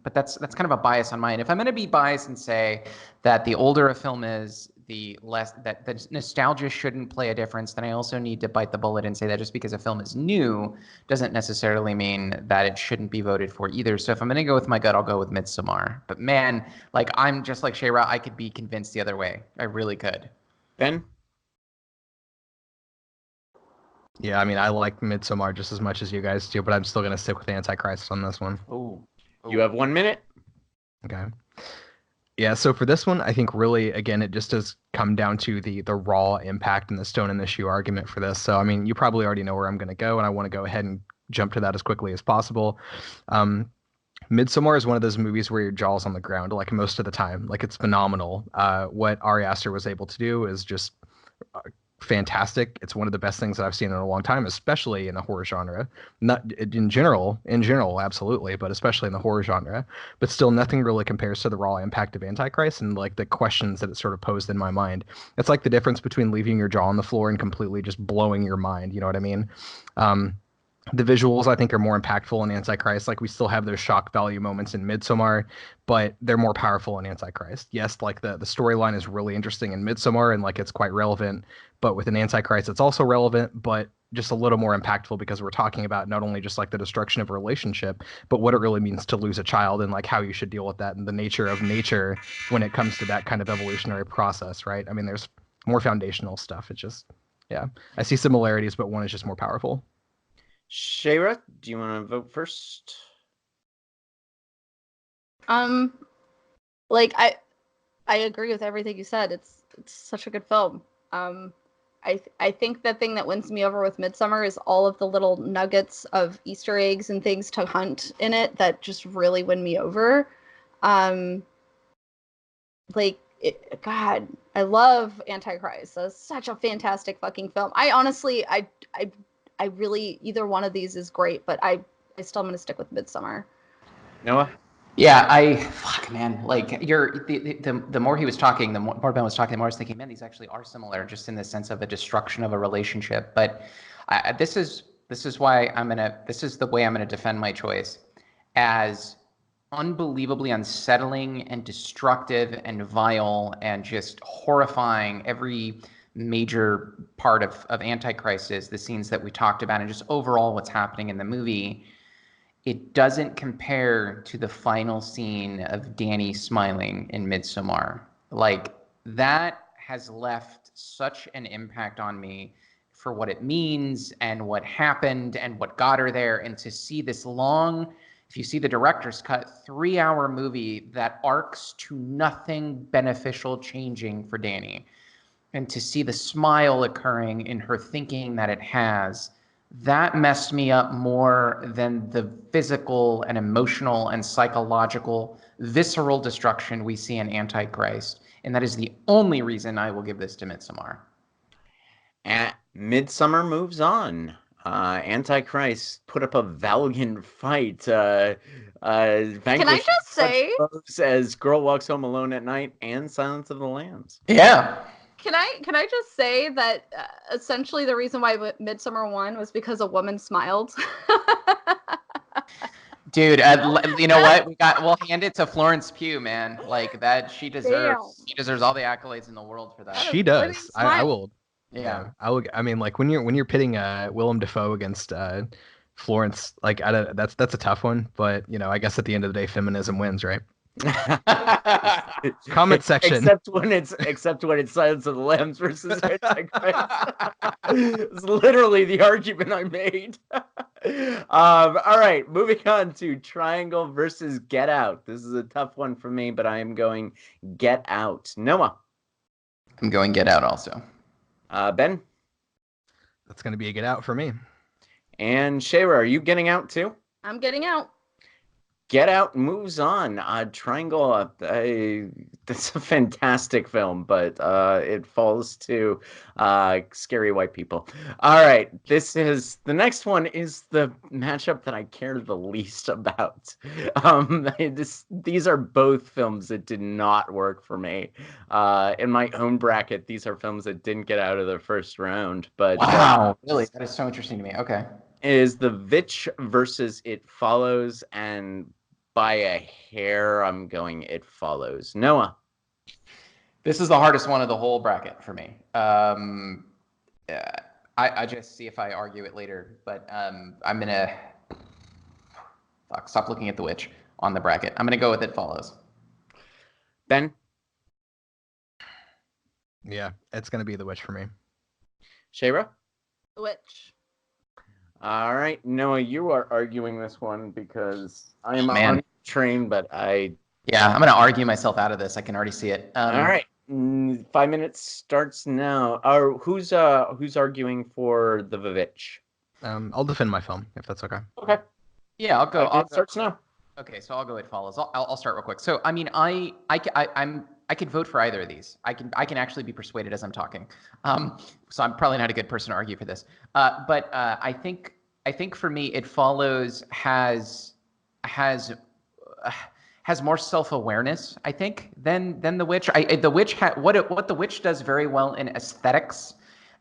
but that's kind of a bias on mine. If I'm going to be biased and say that the older a film is, the less that the nostalgia shouldn't play a difference, then I also need to bite the bullet and say that just because a film is new doesn't necessarily mean that it shouldn't be voted for either. So if I'm going to go with my gut, I'll go with Midsommar. But man, like I'm just like Shayra, I could be convinced the other way. I really could. Ben? Yeah, I mean, I like Midsommar just as much as you guys do, but I'm still going to stick with Antichrist on this one. Oh. You have 1 minute. Okay. Yeah, so for this one, I think really, again, it just does come down to the raw impact and the stone in the shoe argument for this. So, I mean, you probably already know where I'm going to go, and I want to go ahead and jump to that as quickly as possible. Midsommar is one of those movies where your jaw's on the ground, like most of the time. Like, it's phenomenal. What Ari Aster was able to do is just fantastic. It's one of the best things that I've seen in a long time, especially in the horror genre. Not in general, absolutely, but especially in the horror genre. But still, nothing really compares to the raw impact of Antichrist and like the questions that it sort of posed in my mind. It's like the difference between leaving your jaw on the floor and completely just blowing your mind. You know what I mean? The visuals, I think, are more impactful in Antichrist. Like, we still have those shock value moments in Midsommar, but they're more powerful in Antichrist. Yes, like the storyline is really interesting in Midsommar and like it's quite relevant, but with an Antichrist, it's also relevant, but just a little more impactful because we're talking about not only just like the destruction of a relationship, but what it really means to lose a child and like how you should deal with that and the nature of nature when it comes to that kind of evolutionary process, right? I mean, there's more foundational stuff. It's just, yeah, I see similarities, but one is just more powerful. Shayra, do you want to vote first? Like I agree with everything you said. It's such a good film. I think the thing that wins me over with Midsummer is all of the little nuggets of Easter eggs and things to hunt in it that just really win me over. God, I love Antichrist. That's such a fantastic fucking film. I honestly, I really, either one of these is great, but I still am gonna stick with Midsummer. Noah? Yeah, fuck, man. Like, the more he was talking, the more Ben was talking, the more I was thinking, man, these actually are similar, just in the sense of a destruction of a relationship. But this is the way I'm gonna defend my choice, as unbelievably unsettling and destructive and vile and just horrifying every major part of Antichrist is, the scenes that we talked about, and just overall what's happening in the movie. It doesn't compare to the final scene of Danny smiling in Midsommar. Like, that has left such an impact on me for what it means and what happened and what got her there. And to see this long, if you see the director's cut, 3-hour movie that arcs to nothing beneficial changing for Danny, and to see the smile occurring in her thinking that it has, that messed me up more than the physical and emotional and psychological, visceral destruction we see in Antichrist. And that is the only reason I will give this to Midsommar. Midsummer moves on. Antichrist put up a valiant fight. Can I just say, as Girl Walks Home Alone at Night and Silence of the Lambs. Yeah. Can I just say that essentially the reason why Midsummer won was because a woman smiled? Dude, you know what? We'll hand it to Florence Pugh, man. Like, that, she deserves all the accolades in the world for that. She does. I will. Yeah. I will. I mean, like, when you're pitting Willem Dafoe against Florence, like that's a tough one, but I guess at the end of the day, feminism wins, right? Comment section. Except when it's Silence of the Lambs versus Antichrist. It's literally the argument I made. All right, moving on to Triangle versus Get Out. This is a tough one for me, but I am going Get Out. Noah. I'm going Get Out also. Ben. That's going to be a Get Out for me. And Shayra, are you getting out too? I'm getting out. Get Out moves on. Triangle, that's a fantastic film, but it falls to scary white people. All right, the next one is the matchup that I care the least about. These are both films that did not work for me. In my own bracket, these are films that didn't get out of the first round. But wow, really, that is so interesting to me. Okay, is The Witch versus It Follows, and by a hair, I'm going It Follows. Noah. This is the hardest one of the whole bracket for me. I just see if I argue it later, but I'm gonna stop looking at The Witch on the bracket. I'm gonna go with It Follows. Ben. Yeah, it's gonna be The Witch for me. Shayra. The Witch. All right, Noah, you are arguing this one because I am on train, but I'm gonna argue myself out of this. I can already see it. All right, 5 minutes starts now. Who's arguing for the Vivitch? I'll defend my film if that's okay. Okay. Yeah, I'll go. It starts now. Okay, so I'll go It Follows. I'll start real quick. So I mean, I could vote for either of these. I can actually be persuaded as I'm talking. So I'm probably not a good person to argue for this. But I think for me, It Follows has more self-awareness, I think, than The Witch. What The Witch does very well in aesthetics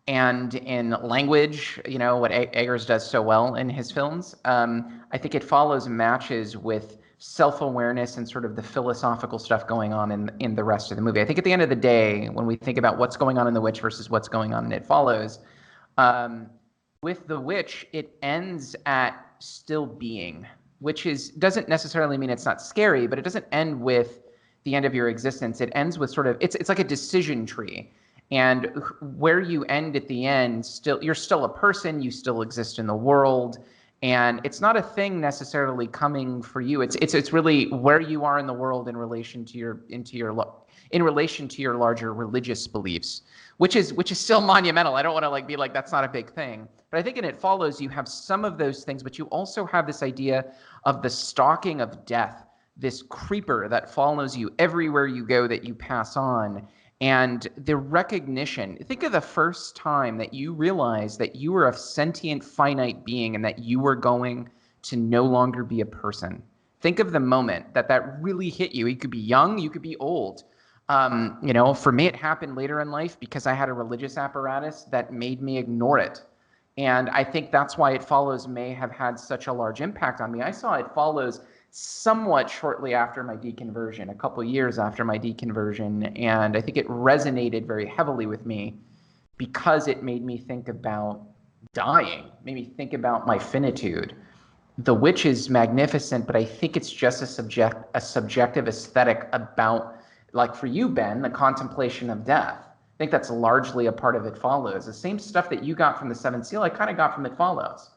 and in language, what Eggers does so well in his films. I think It Follows matches with self-awareness and sort of the philosophical stuff going on in the rest of the movie. I think at the end of the day, when we think about what's going on in The Witch versus what's going on in It Follows, with The Witch, it ends at still being, which doesn't necessarily mean it's not scary, but it doesn't end with the end of your existence. It ends with sort of, it's like a decision tree. And where you end at the end, you're still a person, you still exist in the world, and it's not a thing necessarily coming for you. It's really where you are in the world in relation to your larger religious beliefs, which is still monumental. I don't want to be like that's not a big thing, but I think in It Follows you have some of those things, but you also have this idea of the stalking of death, this creeper that follows you everywhere you go that you pass on. And the recognition, think of the first time that you realize that you were a sentient, finite being and that you were going to no longer be a person. Think of the moment that really hit you. You could be young, you could be old. For me, it happened later in life because I had a religious apparatus that made me ignore it. And I think that's why It Follows may have had such a large impact on me. I saw It Follows somewhat shortly after my deconversion, a couple years after my deconversion, and I think it resonated very heavily with me because it made me think about dying, made me think about my finitude. The Witch is magnificent, but I think it's just a subjective aesthetic about, like for you, Ben, the contemplation of death. I think that's largely a part of It Follows. The same stuff that you got from The Seventh Seal, I kind of got from It Follows.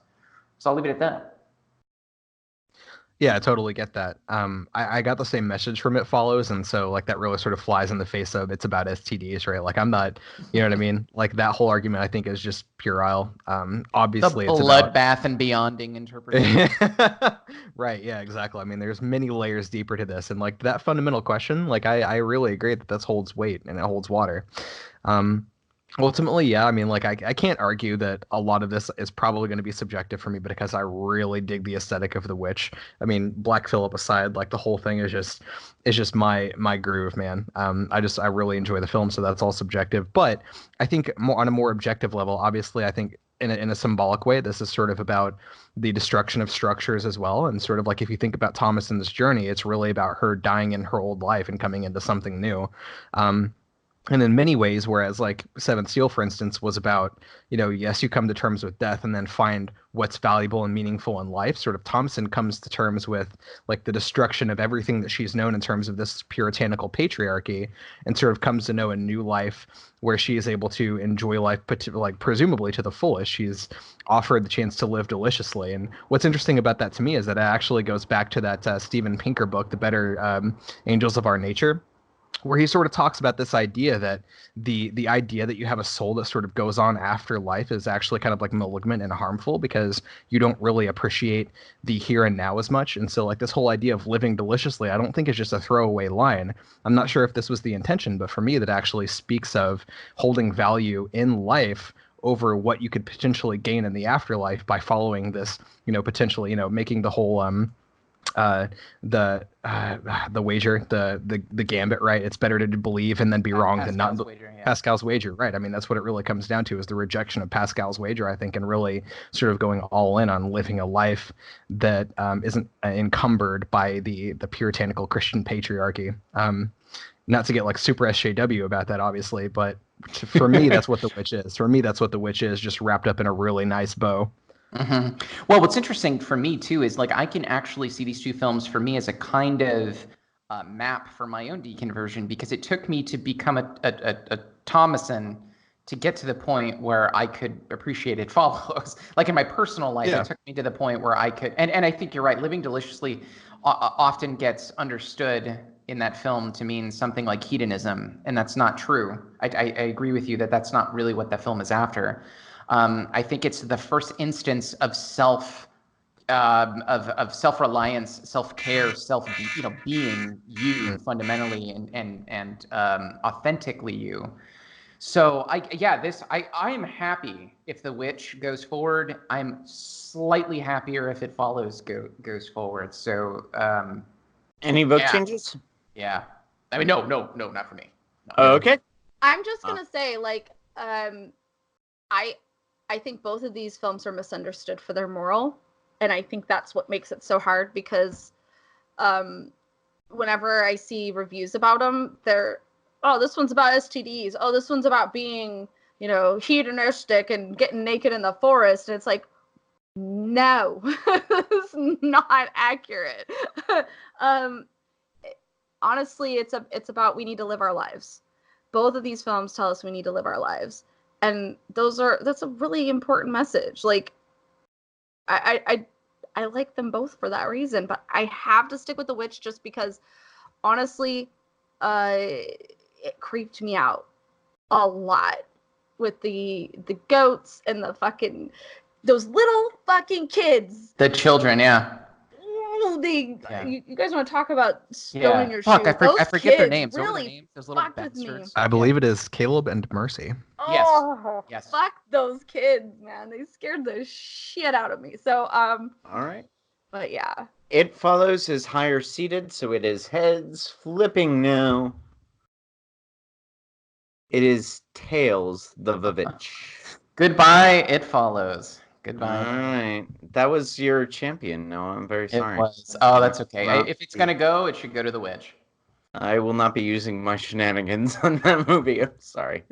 So I'll leave it at that. Yeah, I totally get that. I got the same message from It Follows, and so that really sort of flies in the face of it's about STDs, right? I'm not, you know what I mean? That whole argument I think is just puerile. Obviously, the bloodbath and beyonding interpretation. Right? Yeah, exactly. I mean, there's many layers deeper to this, and that fundamental question, I really agree that this holds weight and it holds water. Ultimately, yeah, I mean, I can't argue that a lot of this is probably going to be subjective for me, but because I really dig the aesthetic of The Witch. I mean, Black Phillip aside, the whole thing is just my groove, man. I really enjoy the film, so that's all subjective. But I think on a more objective level, obviously, I think in a symbolic way, this is sort of about the destruction of structures as well, and sort of if you think about Thomason's journey, it's really about her dying in her old life and coming into something new. And in many ways, whereas like Seventh Seal, for instance, was about, yes, you come to terms with death and then find what's valuable and meaningful in life. Sort of Thompson comes to terms with like the destruction of everything that she's known in terms of this puritanical patriarchy, and sort of comes to know a new life where she is able to enjoy life, like presumably to the fullest. She's offered the chance to live deliciously. And what's interesting about that to me is that it actually goes back to that Steven Pinker book, The Better Angels of Our Nature, where he sort of talks about this idea that the idea that you have a soul that sort of goes on after life is actually kind of like malignant and harmful, because you don't really appreciate the here and now as much. And so like this whole idea of living deliciously, I don't think is just a throwaway line. I'm not sure if this was the intention, but for me that actually speaks of holding value in life over what you could potentially gain in the afterlife by following this, potentially, making the whole the wager, the gambit, right? It's better to believe and then be wrong than not. Wager, yeah. Pascal's wager, right? I mean, that's what it really comes down to, is the rejection of Pascal's wager, I think, and really sort of going all in on living a life that isn't encumbered by the puritanical Christian patriarchy. Not to get like super SJW about that, obviously, but for me, that's what The Witch is. For me, that's what The Witch is, just wrapped up in a really nice bow. Mm-hmm. Well, what's interesting for me too is like I can actually see these two films for me as a kind of map for my own deconversion, because it took me to become a Thomason to get to the point where I could appreciate It Follows. Like in my personal life, It took me to the point where I could, and I think you're right, living deliciously often gets understood in that film to mean something like hedonism, and that's not true. I agree with you that that's not really what the film is after. I think it's the first instance of self-reliance, self-care, being you fundamentally and authentically you. So I'm happy if The Witch goes forward. I'm slightly happier if It Follows goes forward. So any vote changes? Yeah, I mean, no, not for me. No. Okay. I'm just gonna say, like, I think both of these films are misunderstood for their moral, and I think that's what makes it so hard, because whenever I see reviews about them, they're, oh, this one's about STDs, oh, this one's about being, hedonistic and getting naked in the forest, and it's like, no, it's not accurate. Honestly, it's about, we need to live our lives. Both of these films tell us we need to live our lives. And that's a really important message. Like, I like them both for that reason, but I have to stick with The Witch just because, honestly, it creeped me out a lot with the goats and those little fucking kids. The children, yeah. You guys want to talk about stoning your shoes? I forget their names. Really what are their names? Those little bastards. I believe it is Caleb and Mercy. Yes. Fuck those kids, man. They scared the shit out of me. So, all right. But yeah. It Follows is higher seated, so it is heads. Flipping now. It is tails, the Vavitch. Goodbye, It Follows. Goodbye. All right. That was your champion. No, I'm very sorry. It was. Oh, that's okay. If it's going to go, it should go to The Witch. I will not be using my shenanigans on that movie. I'm sorry.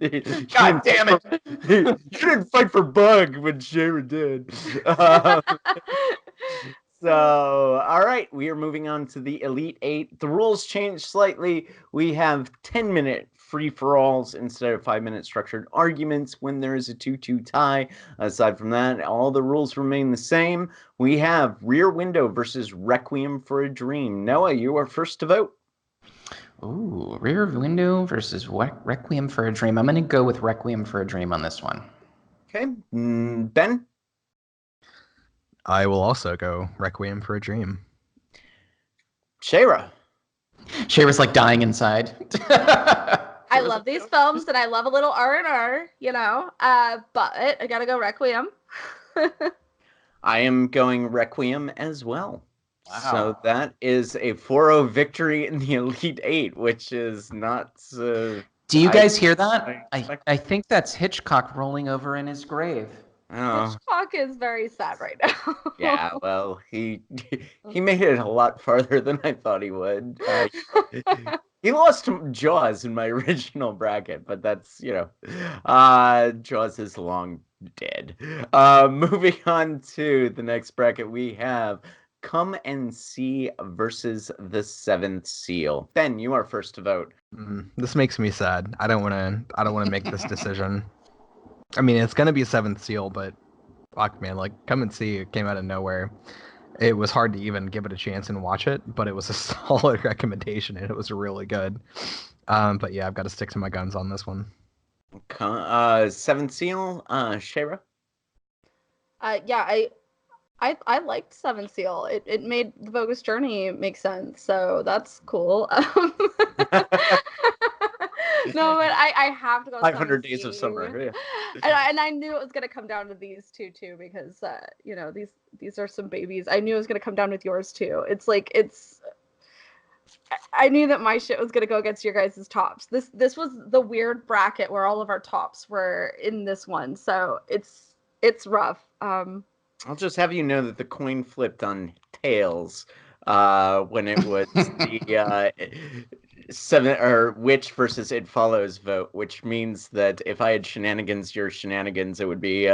God damn it. You didn't fight for Bug when Shayra did. So, all right. We are moving on to the Elite Eight. The rules changed slightly. We have 10-minute free-for-alls instead of 5-minute structured arguments when there is a 2-2 tie. Aside from that, all the rules remain the same. We have Rear Window versus Requiem for a Dream. Noah, you are first to vote. Ooh, Rear Window versus Requiem for a Dream. I'm going to go with Requiem for a Dream on this one. Okay. Ben? I will also go Requiem for a Dream. Shayra? Shayra's like dying inside. I love these films, and I love a little R&R, but I gotta go Requiem. I am going Requiem as well. Wow. So that is a 4-0 victory in the Elite Eight, which is not... Do you guys hear that? I think that's Hitchcock rolling over in his grave. Oh. Hitchcock is very sad right now. Yeah, well, he made it a lot farther than I thought he would. He lost to Jaws in my original bracket, but that's, Jaws is long dead. Moving on to the next bracket, we have Come and See versus The Seventh Seal. Ben, you are first to vote. This makes me sad. I don't want to make this decision. I mean, it's gonna be Seventh Seal, but fuck, man, like Come and See came out of nowhere. It was hard to even give it a chance and watch it, but it was a solid recommendation and it was really good. But yeah, I've got to stick to my guns on this one. Seventh Seal, Shayra? Yeah, I liked Seven Seal. It made the Bogus Journey make sense, so that's cool. No, but I have to go. 500 Days of Summer. Yeah. And I knew it was gonna come down to these two too, because these are some babies. I knew it was gonna come down with yours too. I knew that my shit was gonna go against your guys' tops. This was the weird bracket where all of our tops were in this one, so it's rough. I'll just have you know that the coin flipped on tails when it was the seven or Witch versus It Follows vote, which means that if I had shenanigans, your shenanigans, it would be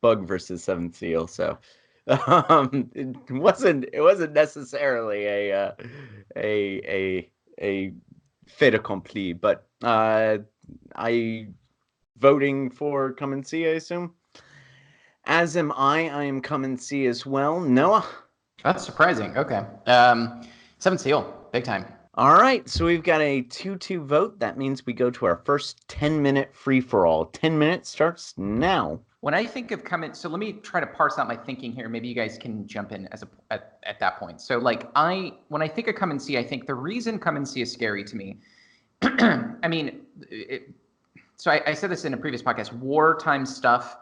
Bug versus Seventh Seal. So it wasn't necessarily a fait accompli, but I voting for Come and See, I assume. As am I. I am Come and See as well. Noah? That's surprising. Okay. Seventh Seal. Big time. All right. So we've got a 2-2 vote. That means we go to our first 10-minute free-for-all. 10 minutes starts now. When I think of so let me try to parse out my thinking here. Maybe you guys can jump in at that point. So when I think of Come and See, I think the reason Come and See is scary to me, I mean, so I said this in a previous podcast, wartime stuff,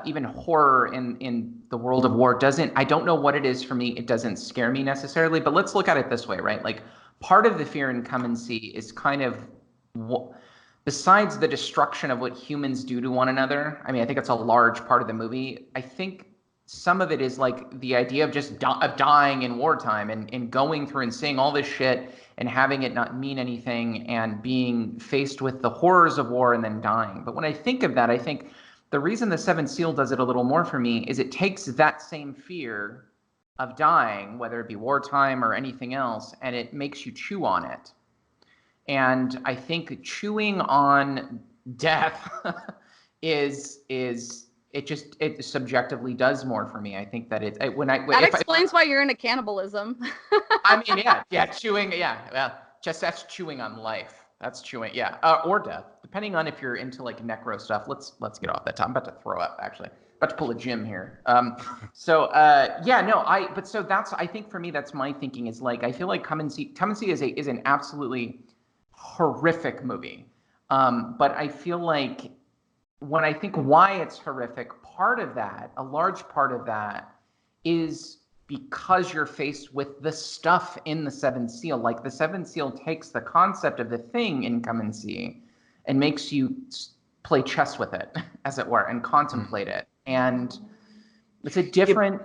even horror in the world of war I don't know what it is for me. It doesn't scare me necessarily, but let's look at it this way, right? Like part of the fear in Come and See is kind of besides the destruction of what humans do to one another. I mean, I think it's a large part of the movie. I think some of it is like the idea of just of dying in wartime and going through and seeing all this shit and having it not mean anything and being faced with the horrors of war and then dying. But when I think of that, I think the reason the Seventh Seal does it a little more for me is it takes that same fear of dying, whether it be wartime or anything else, and it makes you chew on it. And I think chewing on death it subjectively does more for me. I think that that explains why you're into cannibalism. I mean, yeah, chewing, well, just that's chewing on life. That's chewing, or death, depending on if you're into like necro stuff. Let's get off that top. I'm about to throw up, actually. About to pull a Jim here. So that's, I think for me, that's my thinking is like, I feel like Come and See is an absolutely horrific movie. But I feel like when I think why it's horrific, a large part of that is because you're faced with the stuff in the Seventh Seal. Like the Seventh Seal takes the concept of the thing in Come and See and makes you play chess with it, as it were, and contemplate it. And it's a different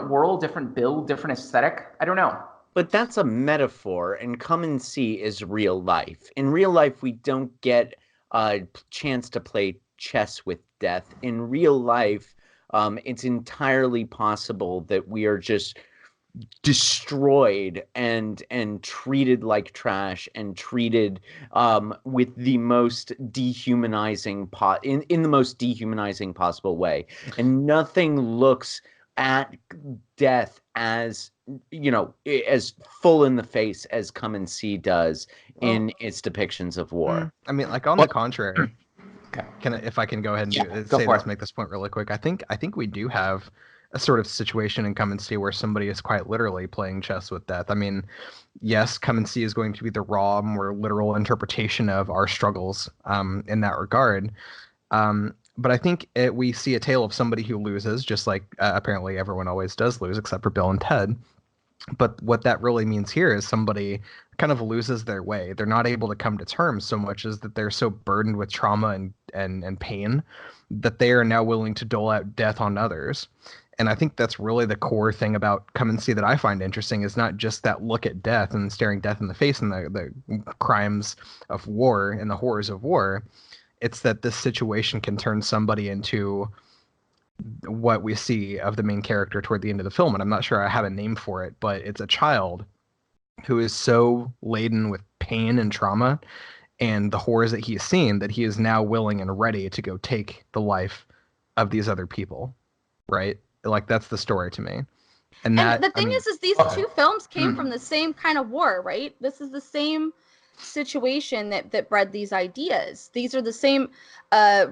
world, different build, different aesthetic. I don't know. But that's a metaphor, and Come and See is real life. In real life, we don't get a chance to play chess with death. In real life, it's entirely possible that we are just destroyed and treated like trash and treated with the most dehumanizing in the most dehumanizing possible way. And nothing looks at death as as full in the face as Come and See does in its depictions of war. I mean, like on the contrary. Okay. If I can go ahead and make this point really quick. I think we do have a sort of situation in Come and See where somebody is quite literally playing chess with death. I mean, yes, Come and See is going to be the raw, more literal interpretation of our struggles in that regard. But I think we see a tale of somebody who loses, just like apparently everyone always does lose, except for Bill and Ted. But what that really means here is somebody kind of loses their way. They're not able to come to terms so much as that they're so burdened with trauma and pain that they are now willing to dole out death on others. And I think that's really the core thing about Come and See that I find interesting, is not just that look at death and staring death in the face and the crimes of war and the horrors of war. It's that this situation can turn somebody into what we see of the main character toward the end of the film. And I'm not sure I have a name for it, but it's a child who is so laden with pain and trauma and the horrors that he has seen that he is now willing and ready to go take the life of these other people, right? Like, that's the story to me. And the thing is these two films came from the same kind of war, right? This is the same situation that bred these ideas. These are the same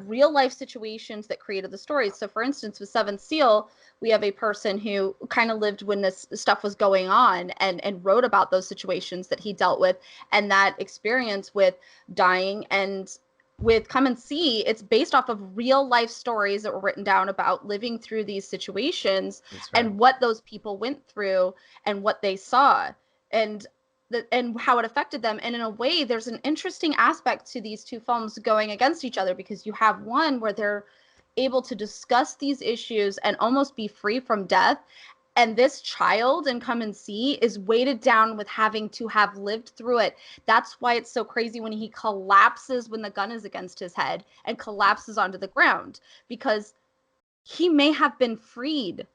real life situations that created the stories. So for instance, with Seventh Seal, we have a person who kind of lived when this stuff was going on and wrote about those situations that he dealt with, and that experience with dying. And with Come and See, it's based off of real life stories that were written down about living through these situations and what those people went through and what they saw and how it affected them. And in a way, there's an interesting aspect to these two films going against each other, because you have one where they're able to discuss these issues and almost be free from death. And this child in Come and See is weighted down with having to have lived through it. That's why it's so crazy when he collapses when the gun is against his head and collapses onto the ground, because he may have been freed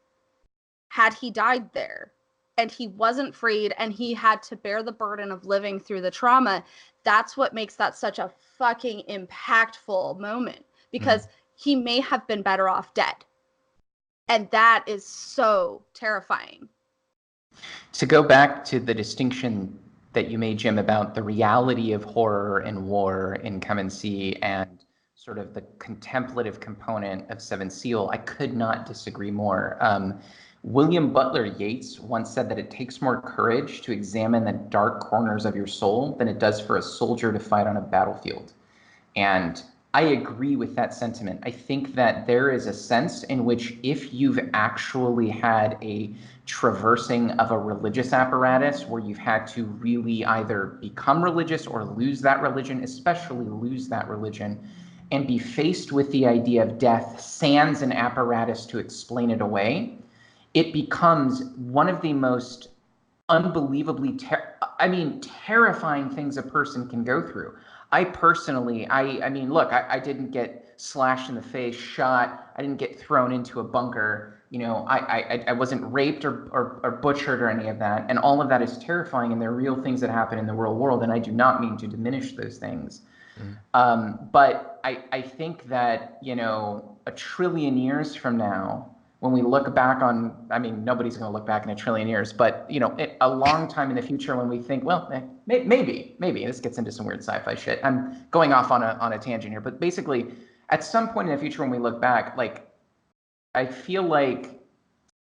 had he died there. And he wasn't freed, and he had to bear the burden of living through the trauma. That's what makes that such a fucking impactful moment, because he may have been better off dead. And that is so terrifying. To go back to the distinction that you made, Jim, about the reality of horror and war in Come and See and sort of the contemplative component of Seventh Seal, I could not disagree more. William Butler Yeats once said that it takes more courage to examine the dark corners of your soul than it does for a soldier to fight on a battlefield. And I agree with that sentiment. I think that there is a sense in which if you've actually had a traversing of a religious apparatus where you've had to really either become religious or lose that religion, especially lose that religion, and be faced with the idea of death sans an apparatus to explain it away, it becomes one of the most unbelievably terrifying things a person can go through. I personally, I didn't get slashed in the face, shot. I didn't get thrown into a bunker. I wasn't raped or butchered or any of that. And all of that is terrifying, and they're real things that happen in the real world. And I do not mean to diminish those things. But I think that, a trillion years from now, when we look back on, nobody's going to look back in a trillion years, but, a long time in the future when we think, well, maybe, this gets into some weird sci-fi shit. I'm going off on a tangent here, but basically, at some point in the future when we look back, like, I feel like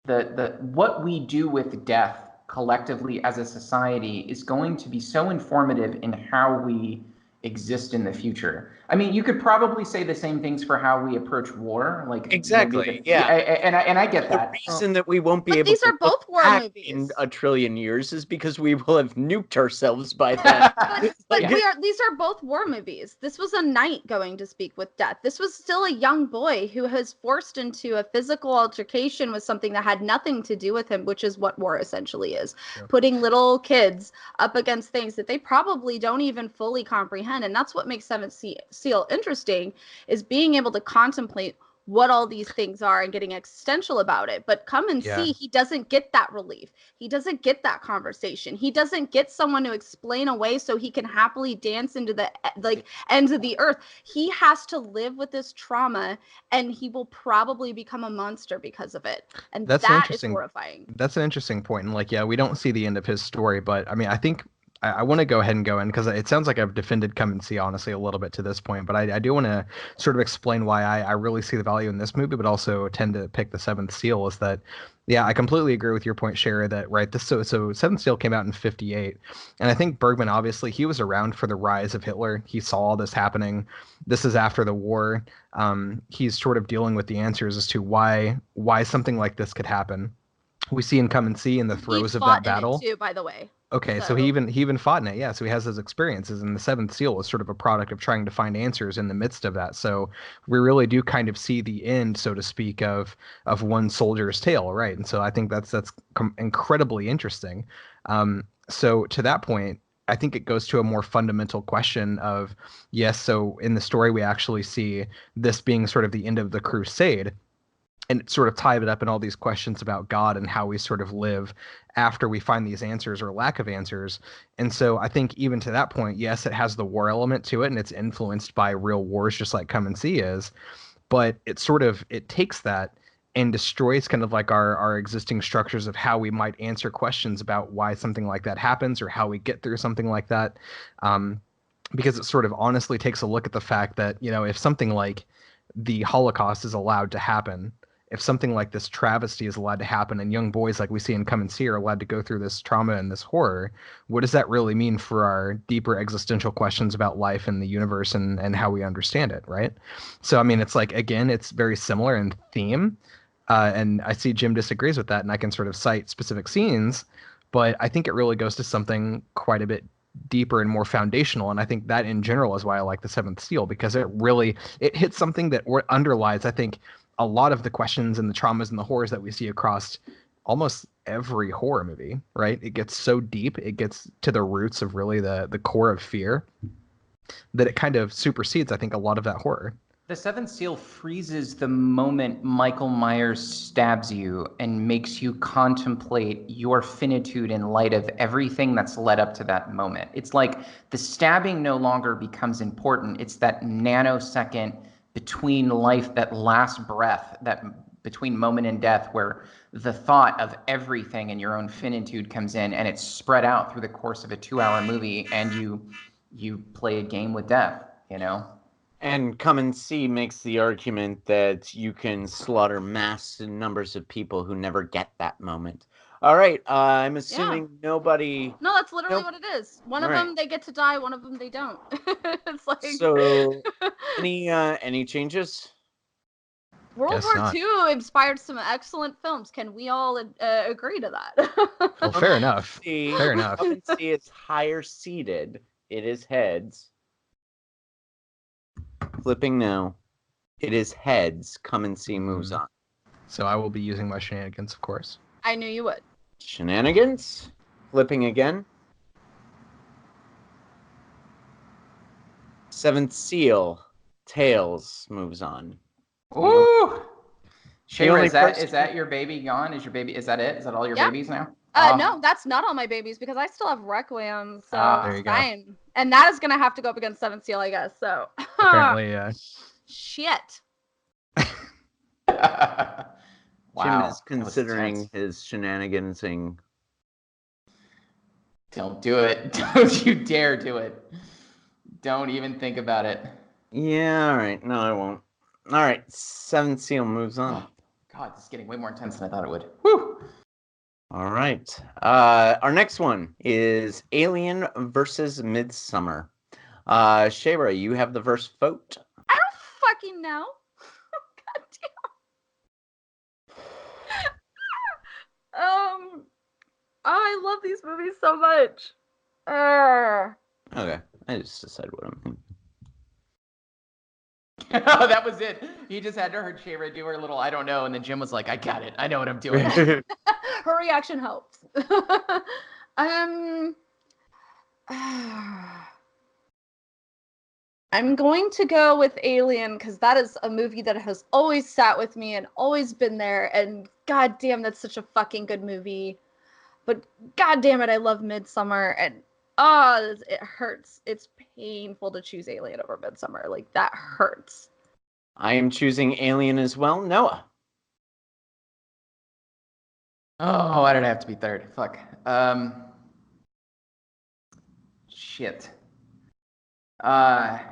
the what we do with death collectively as a society is going to be so informative in how we exist in the future. You could probably say the same things for how we approach war, like exactly, and I get that. The reason that we won't be able these to are both war back movies in a trillion years is because we will have nuked ourselves by then. but these are both war movies. This was a knight going to speak with death. This was still a young boy who was forced into a physical altercation with something that had nothing to do with him, which is what war essentially is. Yep. Putting little kids up against things that they probably don't even fully comprehend. And that's what makes Seventh Seal interesting, is being able to contemplate what all these things are and getting existential about it. But Come and See, he doesn't get that relief. He doesn't get that conversation. He doesn't get someone to explain away so he can happily dance into the ends of the earth. He has to live with this trauma, and he will probably become a monster because of it. And that is horrifying. That's an interesting point. And we don't see the end of his story, but I think I want to go ahead and go in, because it sounds like I've defended Come and See, honestly, a little bit to this point. But I do want to sort of explain why I really see the value in this movie, but also tend to pick the Seventh Seal. Is that, I completely agree with your point, Sherry, that, right, so Seventh Seal came out in 1958. And I think Bergman, obviously, he was around for the rise of Hitler. He saw all this happening. This is after the war. He's sort of dealing with the answers as to why something like this could happen. We see in Come and See in the throes of that battle. Too, by the way. Okay, so So- he even fought in it, yeah. So he has those experiences, and the Seventh Seal is sort of a product of trying to find answers in the midst of that. So we really do kind of see the end, so to speak, of one soldier's tale, right? And so I think that's incredibly interesting. So to that point, I think it goes to a more fundamental question of, yes, so in the story we actually see this being sort of the end of the crusade, and it sort of tied it up in all these questions about God and how we sort of live after we find these answers or lack of answers. And so I think even to that point, yes, it has the war element to it, and it's influenced by real wars, just like Come and See is, but it takes that and destroys kind of like our existing structures of how we might answer questions about why something like that happens or how we get through something like that. Because it sort of honestly takes a look at the fact that, if something like the Holocaust is allowed to happen, if something like this travesty is allowed to happen, and young boys like we see in Come and See are allowed to go through this trauma and this horror, what does that really mean for our deeper existential questions about life and the universe and how we understand it, right? So, I mean, it's like, again, it's very similar in theme, and I see Jim disagrees with that, and I can sort of cite specific scenes, but I think it really goes to something quite a bit deeper and more foundational, and I think that in general is why I like the Seventh Seal, because it hits something that underlies, I think, a lot of the questions and the traumas and the horrors that we see across almost every horror movie, right? It gets so deep, it gets to the roots of really the core of fear, that it kind of supersedes, I think, a lot of that horror. The Seventh Seal freezes the moment Michael Myers stabs you and makes you contemplate your finitude in light of everything that's led up to that moment. It's like the stabbing no longer becomes important. It's that nanosecond between life, that last breath, that between moment and death, where the thought of everything and your own finitude comes in, and it's spread out through the course of a 2-hour movie, and you play a game with death, And Come and See makes the argument that you can slaughter mass numbers of people who never get that moment. All right, I'm assuming nobody. No, that's literally Nope. what it is. One All of right. them they get to die, one of them they don't. It's like So, any changes? World Guess War not. II inspired some excellent films. Can we all agree to that? Well, fair enough. See, Fair enough. Come and See is higher seated. It is heads. Flipping now. It is heads. Come and See moves on. So I will be using my shenanigans, of course. I knew you would. Shenanigans. Flipping again. Seventh Seal. Tails moves on. Ooh! Shayra, only is that your baby gone? Is that it? Is that all your Yeah. babies now? No, that's not all my babies because I still have Requiem, so There you it's go. fine. And that is gonna have to go up against Seventh Seal, I guess. So Apparently, yeah. shit. Wow. Jim is that was considering tense. his shenanigansing. Don't do it. Don't you dare do it. Don't even think about it. Yeah, all right. No, I won't. All right. Seventh Seal moves on. Oh, God, this is getting way more intense than I thought it would. Whew. All right. Our next one is Alien versus Midsummer. Shayra, you have the first vote. I don't fucking know. God damn. I love these movies so much. Okay. I just decided what I'm thinking. Oh, that was it. He just had to hear Shayra do her little I don't know, and then Jim was like, I got it. I know what I'm doing. Her reaction helps. I'm going to go with Alien because that is a movie that has always sat with me and always been there. And god damn, that's such a fucking good movie. But god damn it, I love Midsummer. And it hurts. It's painful to choose Alien over Midsummer. Like, that hurts. I am choosing Alien as well. Noah. Oh, why did I have to be third? Fuck. Shit. Fuck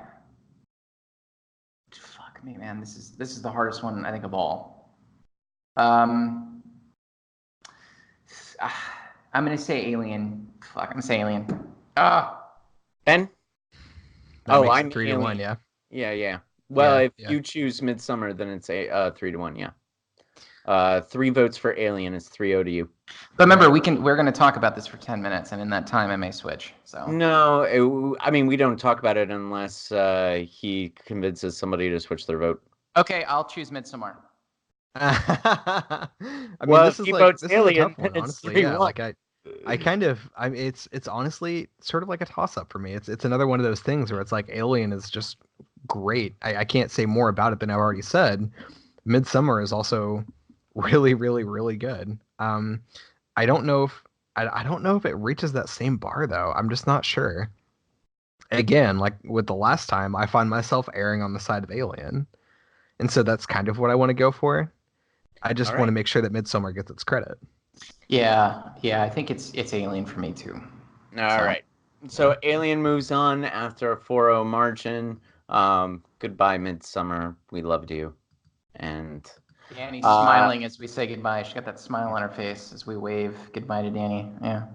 me, man. This is the hardest one I think of all. I'm gonna say Alien. Fuck, I'm gonna say Alien. Ben? That Oh, makes I'm it 3-1, Alien. yeah. Yeah. Well, Yeah, if yeah. you choose Midsummer, then it's a 3-1, yeah. 3 votes for Alien is 3-0 to you. But remember, we're going to talk about this for 10 minutes, and in that time, I may switch. So No, I mean, we don't talk about it unless he convinces somebody to switch their vote. Okay, I'll choose Midsummer. I mean, Well, this if is he like votes this is a Alien, tough one, then it's honestly. Yeah, 3-1. like it's honestly sort of like a toss up for me. It's another one of those things where it's like Alien is just great. I can't say more about it than I've already said. Midsummer is also really, really, really good. I don't know if I don't know if it reaches that same bar though. I'm just not sure. Again, like with the last time, I find myself erring on the side of Alien, and so that's kind of what I want to go for. I just want to make sure that Midsummer gets its credit. Yeah, I think it's Alien for me too. All right. So Alien moves on after a 4-0 margin. Goodbye, Midsummer. We loved you. And Danny's smiling as we say goodbye. She's got that smile on her face as we wave goodbye to Danny. Yeah.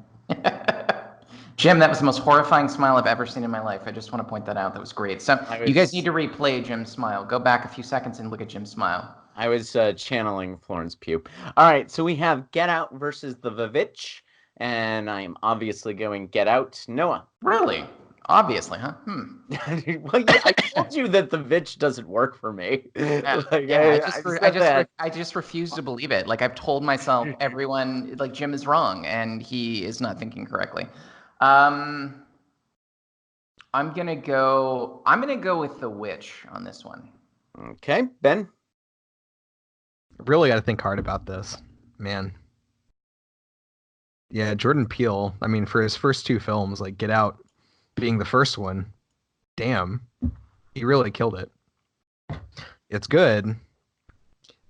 Jim, that was the most horrifying smile I've ever seen in my life. I just want to point that out. That was great. So you guys need to replay Jim's smile. Go back a few seconds and look at Jim's smile. I was channeling Florence Pugh. All right, so we have Get Out versus The Vavitch, and I am obviously going Get Out. Noah. Really? Obviously, huh? Well, yeah, I told you that The Vitch doesn't work for me. I just refuse to believe it. Like I've told myself, everyone, like Jim is wrong, and he is not thinking correctly. I'm gonna go with The Witch on this one. Okay, Ben. Really got to think hard about this, man. Yeah, Jordan Peele. I mean, for his first 2 films, like Get Out being the first one, damn, he really killed it. It's good,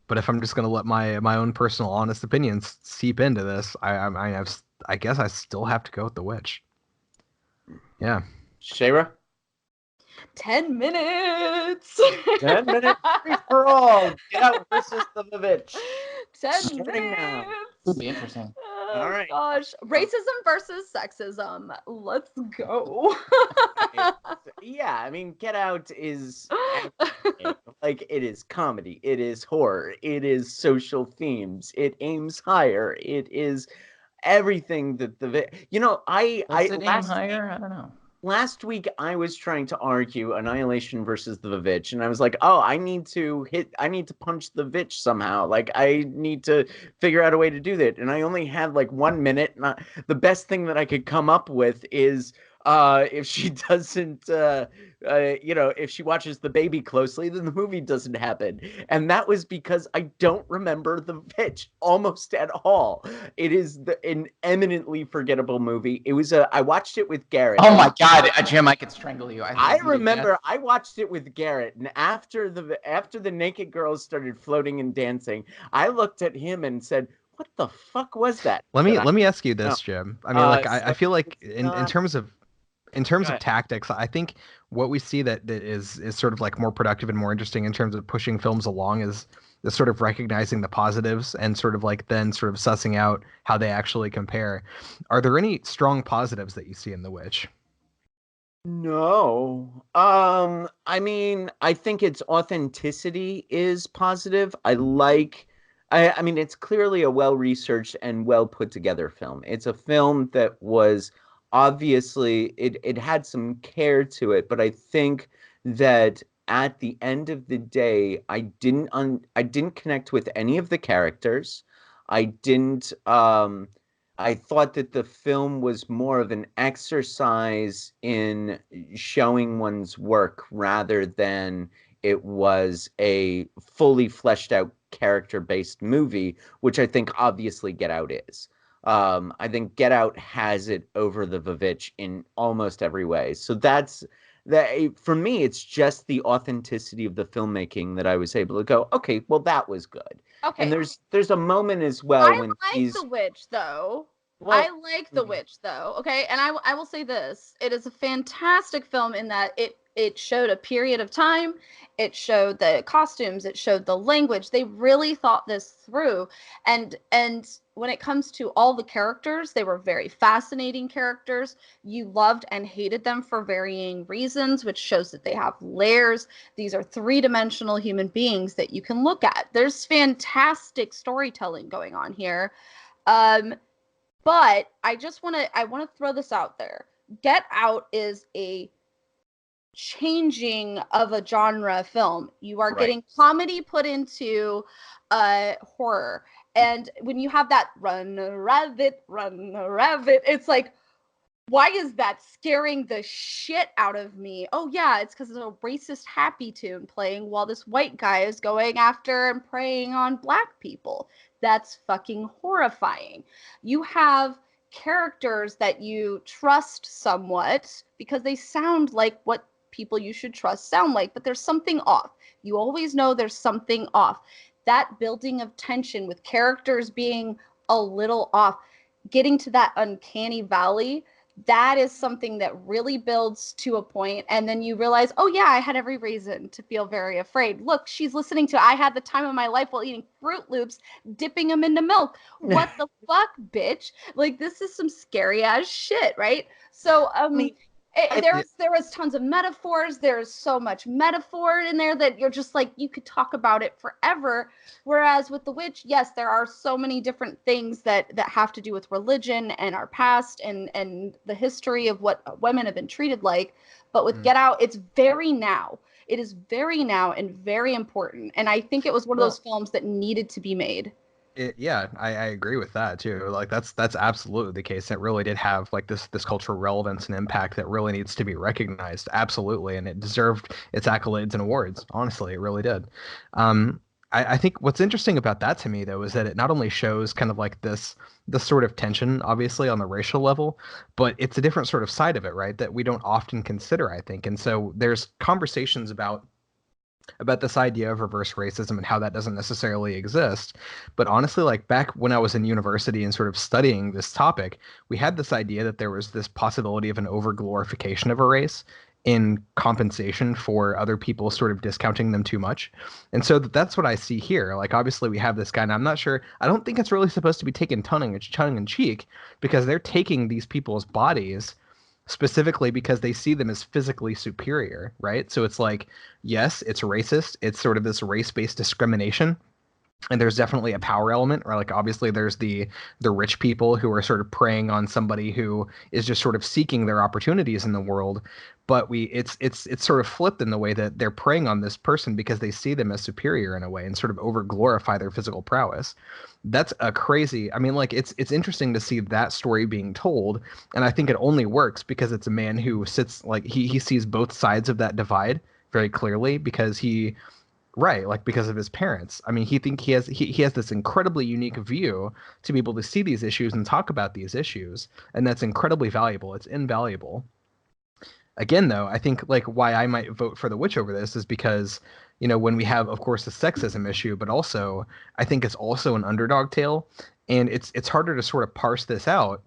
but if I'm just gonna let my own personal honest opinions seep into this, I guess I still have to go with The Witch. Yeah. Shayra? 10 minutes. 10 minutes free for all. Get Out versus The Vavitch. 10 minutes. This will be interesting. All right. Gosh, racism versus sexism. Let's go. Yeah, I mean, Get Out is like it is comedy, it is horror, it is social themes, it aims higher, it is everything that I don't know. Last week I was trying to argue Annihilation versus the Vavitch, and I was like, oh, I need to punch the Vitch somehow. Like I need to figure out a way to do that. And I only had like 1 minute. And the best thing that I could come up with is if she doesn't if she watches the baby closely, then the movie doesn't happen. And that was because I don't remember the Vitch almost at all. It is an eminently forgettable movie. It was I watched it with Garrett. Oh my God, Jim, I could strangle you. I remember I watched it with Garrett, and after the naked girls started floating and dancing, I looked at him and said, "What the fuck was that?" Let me ask you this, Jim. I mean, I feel like in terms of tactics, I think what we see that is sort of like more productive and more interesting in terms of pushing films along is sort of recognizing the positives and sort of like then sort of sussing out how they actually compare. Are there any strong positives that you see in The Witch? No. I mean, I think its authenticity is positive. I mean, it's clearly a well-researched and well-put-together film. It's a film that was obviously it had some care to it, but I think that at the end of the day, I didn't connect with any of the characters. I thought that the film was more of an exercise in showing one's work rather than it was a fully fleshed out character-based movie, which I think obviously Get Out is. I think Get Out has it over the Vavitch in almost every way. So that's that. For me, it's just the authenticity of the filmmaking that I was able to go, okay, well, that was good. Okay. And there's a moment as well when he's The Witch though. Well, I like The Witch though. Okay, and I will say this: it is a fantastic film in that it showed a period of time, it showed the costumes, it showed the language. They really thought this through. And when it comes to all the characters, they were very fascinating characters. You loved and hated them for varying reasons, which shows that they have layers. These are three-dimensional human beings that you can look at. There's fantastic storytelling going on here. But I want to throw this out there. Get Out is a changing of a genre film. You are getting comedy put into horror. And when you have that run, rabbit, it's like, why is that scaring the shit out of me? Oh, yeah, it's because of a racist happy tune playing while this white guy is going after and preying on black people. That's fucking horrifying. You have characters that you trust somewhat because they sound like what people you should trust sound like, but there's something off. You always know there's something off. That building of tension with characters being a little off, getting to that uncanny valley, that is something that really builds to a point, and then you realize, oh yeah, I had every reason to feel very afraid. Look, she's listening to I Had the Time of My Life while eating Fruit Loops, dipping them into milk. What the fuck, bitch? Like, this is some scary ass shit, right? So there was tons of metaphors. There's so much metaphor in there that you're just like, you could talk about it forever. Whereas with The Witch, yes, there are so many different things that have to do with religion and our past and the history of what women have been treated like. But with Get Out, it's very now. It is very now and very important. And I think it was one of those films that needed to be made. I agree with that too. Like that's absolutely the case. It really did have like this cultural relevance and impact that really needs to be recognized. Absolutely, and it deserved its accolades and awards. Honestly, it really did. I think what's interesting about that to me though is that it not only shows kind of like this sort of tension, obviously on the racial level, but it's a different sort of side of it, right? That we don't often consider, I think. And so there's conversations about this idea of reverse racism and how that doesn't necessarily exist. But honestly, like back when I was in university and sort of studying this topic, we had this idea that there was this possibility of an overglorification of a race in compensation for other people sort of discounting them too much. And so that's what I see here. Like obviously we have this guy, and I'm not sure, I don't think it's really supposed to be taken tongue in cheek, because they're taking these people's bodies specifically because they see them as physically superior, right? So it's like, yes, it's racist. It's sort of this race-based discrimination. And there's definitely a power element, or like obviously there's the rich people who are sort of preying on somebody who is just sort of seeking their opportunities in the world. But it's sort of flipped in the way that they're preying on this person because they see them as superior in a way and sort of over glorify their physical prowess. That's a crazy, I mean, like it's interesting to see that story being told, and I think it only works because it's a man who sits, like he sees both sides of that divide very clearly because because of his parents. I mean, he has this incredibly unique view to be able to see these issues and talk about these issues, and that's incredibly valuable. It's invaluable. Again, though, I think like why I might vote for The Witch over this is because, you know, when we have, of course, the sexism issue, but also I think it's also an underdog tale, and it's harder to sort of parse this out.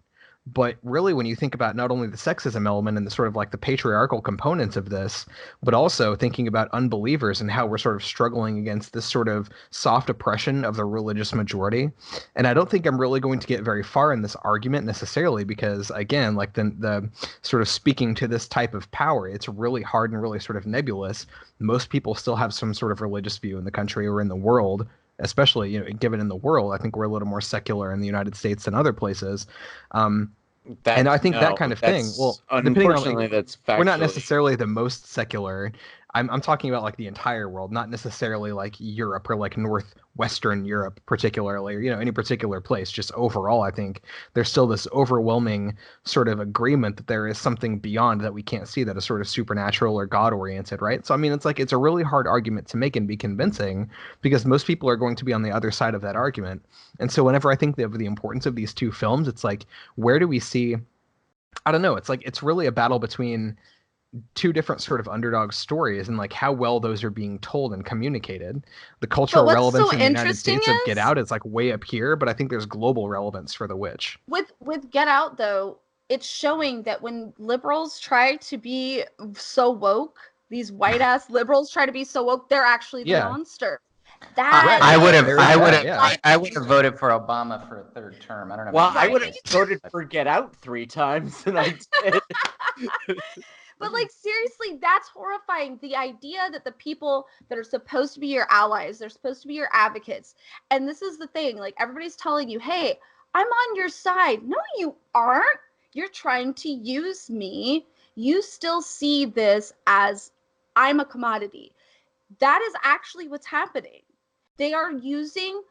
But really, when you think about not only the sexism element and the sort of like the patriarchal components of this, but also thinking about unbelievers and how we're sort of struggling against this sort of soft oppression of the religious majority. And I don't think I'm really going to get very far in this argument necessarily because, again, like the sort of speaking to this type of power, it's really hard and really sort of nebulous. Most people still have some sort of religious view in the country or in the world, especially, you know, given in the world. I think we're a little more secular in the United States than other places. And I think that kind of thing. Well, unfortunately, that's factually, we're not necessarily the most secular. I'm talking about like the entire world, not necessarily like Europe or like northwestern Europe particularly, or, you know, any particular place. Just overall, I think there's still this overwhelming sort of agreement that there is something beyond that we can't see that is sort of supernatural or God oriented, right? So I mean, it's like it's a really hard argument to make and be convincing because most people are going to be on the other side of that argument. And so whenever I think of the importance of these two films, it's like, where do we see? I don't know. It's like it's really a battle between two different sort of underdog stories and like how well those are being told and communicated. The cultural relevance in the United States of Get Out is like way up here, but I think there's global relevance for The Witch. With Get Out though, it's showing that when liberals try to be so woke, these white ass liberals try to be so woke, they're actually the monster. I Right. would have There is that, yeah. I would have voted for Obama for a third term. I don't know. Well, about I you would have guys, voted but- for Get Out 3 times, and I did. But like seriously, that's horrifying. The idea that the people that are supposed to be your allies, they're supposed to be your advocates. And this is the thing, like everybody's telling you, "Hey, I'm on your side." No, you aren't. You're trying to use me. You still see this as I'm a commodity. That is actually what's happening. They are using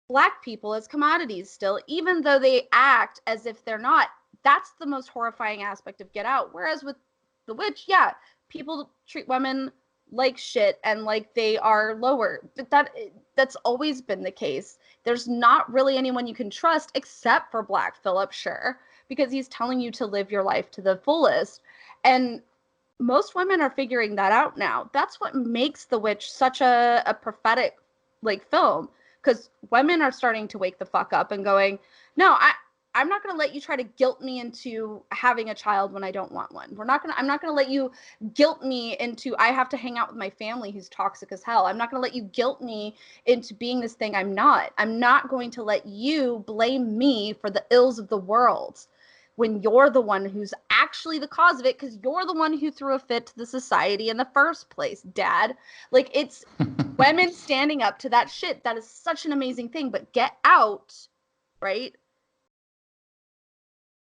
Black people as commodities still, even though they act as if they're not. That's the most horrifying aspect of Get Out. Whereas with The Witch, yeah, people treat women like shit and like they are lower. But that's always been the case. There's not really anyone you can trust except for Black Phillip, sure, because he's telling you to live your life to the fullest. And most women are figuring that out now. That's what makes The Witch such a prophetic like film, because women are starting to wake the fuck up and going, no, I'm not going to let you try to guilt me into having a child when I don't want one. I'm not going to let you guilt me into I have to hang out with my family who's toxic as hell. I'm not going to let you guilt me into being this thing I'm not. I'm not going to let you blame me for the ills of the world when you're the one who's actually the cause of it, because you're the one who threw a fit to the society in the first place, Dad. Like, it's women standing up to that shit. That is such an amazing thing. But Get Out, right?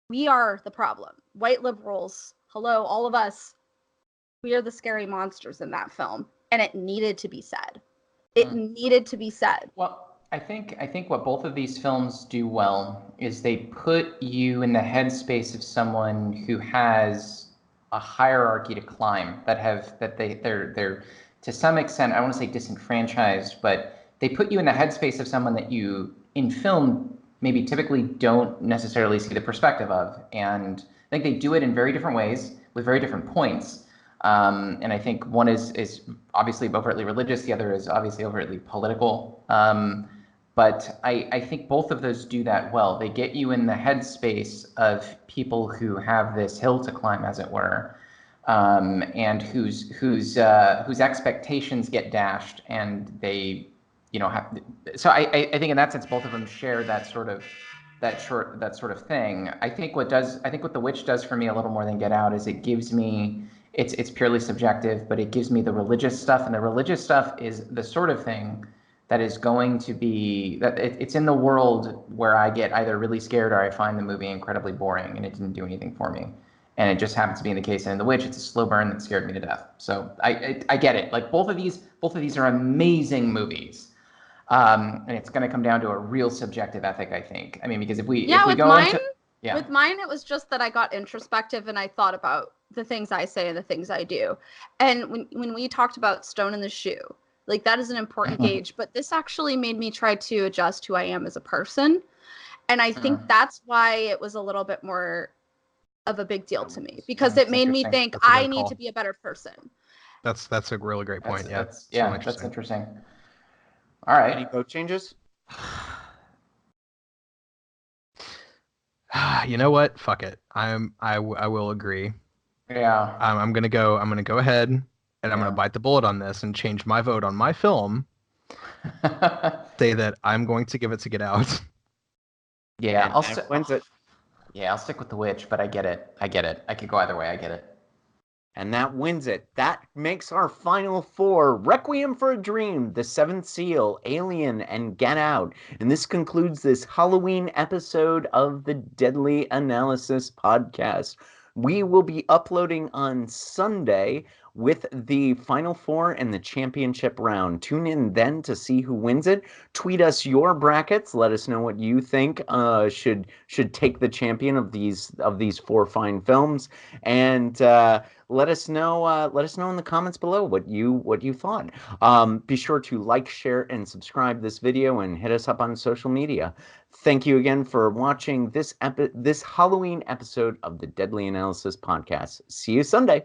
We are the problem. White liberals, hello, all of us, we are the scary monsters in that film. And it needed to be said. It needed to be said. Well, I think what both of these films do well is they put you in the headspace of someone who has a hierarchy to climb, they're to some extent, I don't want to say disenfranchised, but they put you in the headspace of someone that you in film maybe typically don't necessarily see the perspective of. And I think they do it in very different ways with very different points. And I think one is obviously overtly religious, the other is obviously overtly political. But I think both of those do that well. They get you in the headspace of people who have this hill to climb, as it were, and whose expectations get dashed, and they, have. So I think in that sense, both of them share that sort of thing. I think what The Witch does for me a little more than Get Out is it gives me. It's purely subjective, but it gives me the religious stuff, and the religious stuff is the sort of thing that is going to be that it's in the world where I get either really scared or I find the movie incredibly boring and it didn't do anything for me. And it just happens to be in the case. And in The Witch, it's a slow burn that scared me to death. So I get it. Like both of these are amazing movies. And it's going to come down to a real subjective ethic, I think. I mean, because if we go into with mine, it was just that I got introspective and I thought about the things I say and the things I do. And when we talked about stone in the shoe, like that is an important gauge, but this actually made me try to adjust who I am as a person. And I think that's why it was a little bit more of a big deal to me, because it made me think I need to be a better person. That's a really great point. That's interesting. All right. Any vote changes? You know what? Fuck it. I will agree. Yeah. I'm gonna go ahead and I'm gonna bite the bullet on this and change my vote on my film. Say that I'm going to give it to Get Out. Yeah, I'll stick with The Witch, but I get it. I could go either way. I get it. And that wins it. That makes our final four: Requiem for a Dream, The Seventh Seal, Alien, and Get Out. And this concludes this Halloween episode of the Deadly Analysis podcast. We will be uploading on Sunday with the final four and the championship round. Tune in then to see who wins it. Tweet us your brackets. Let us know what you think should take the champion of these four fine films, and let us know in the comments below what you thought. Be sure to like, share, and subscribe this video, and hit us up on social media. Thank you again for watching this Halloween episode of the Deadly Analysis podcast. See you Sunday.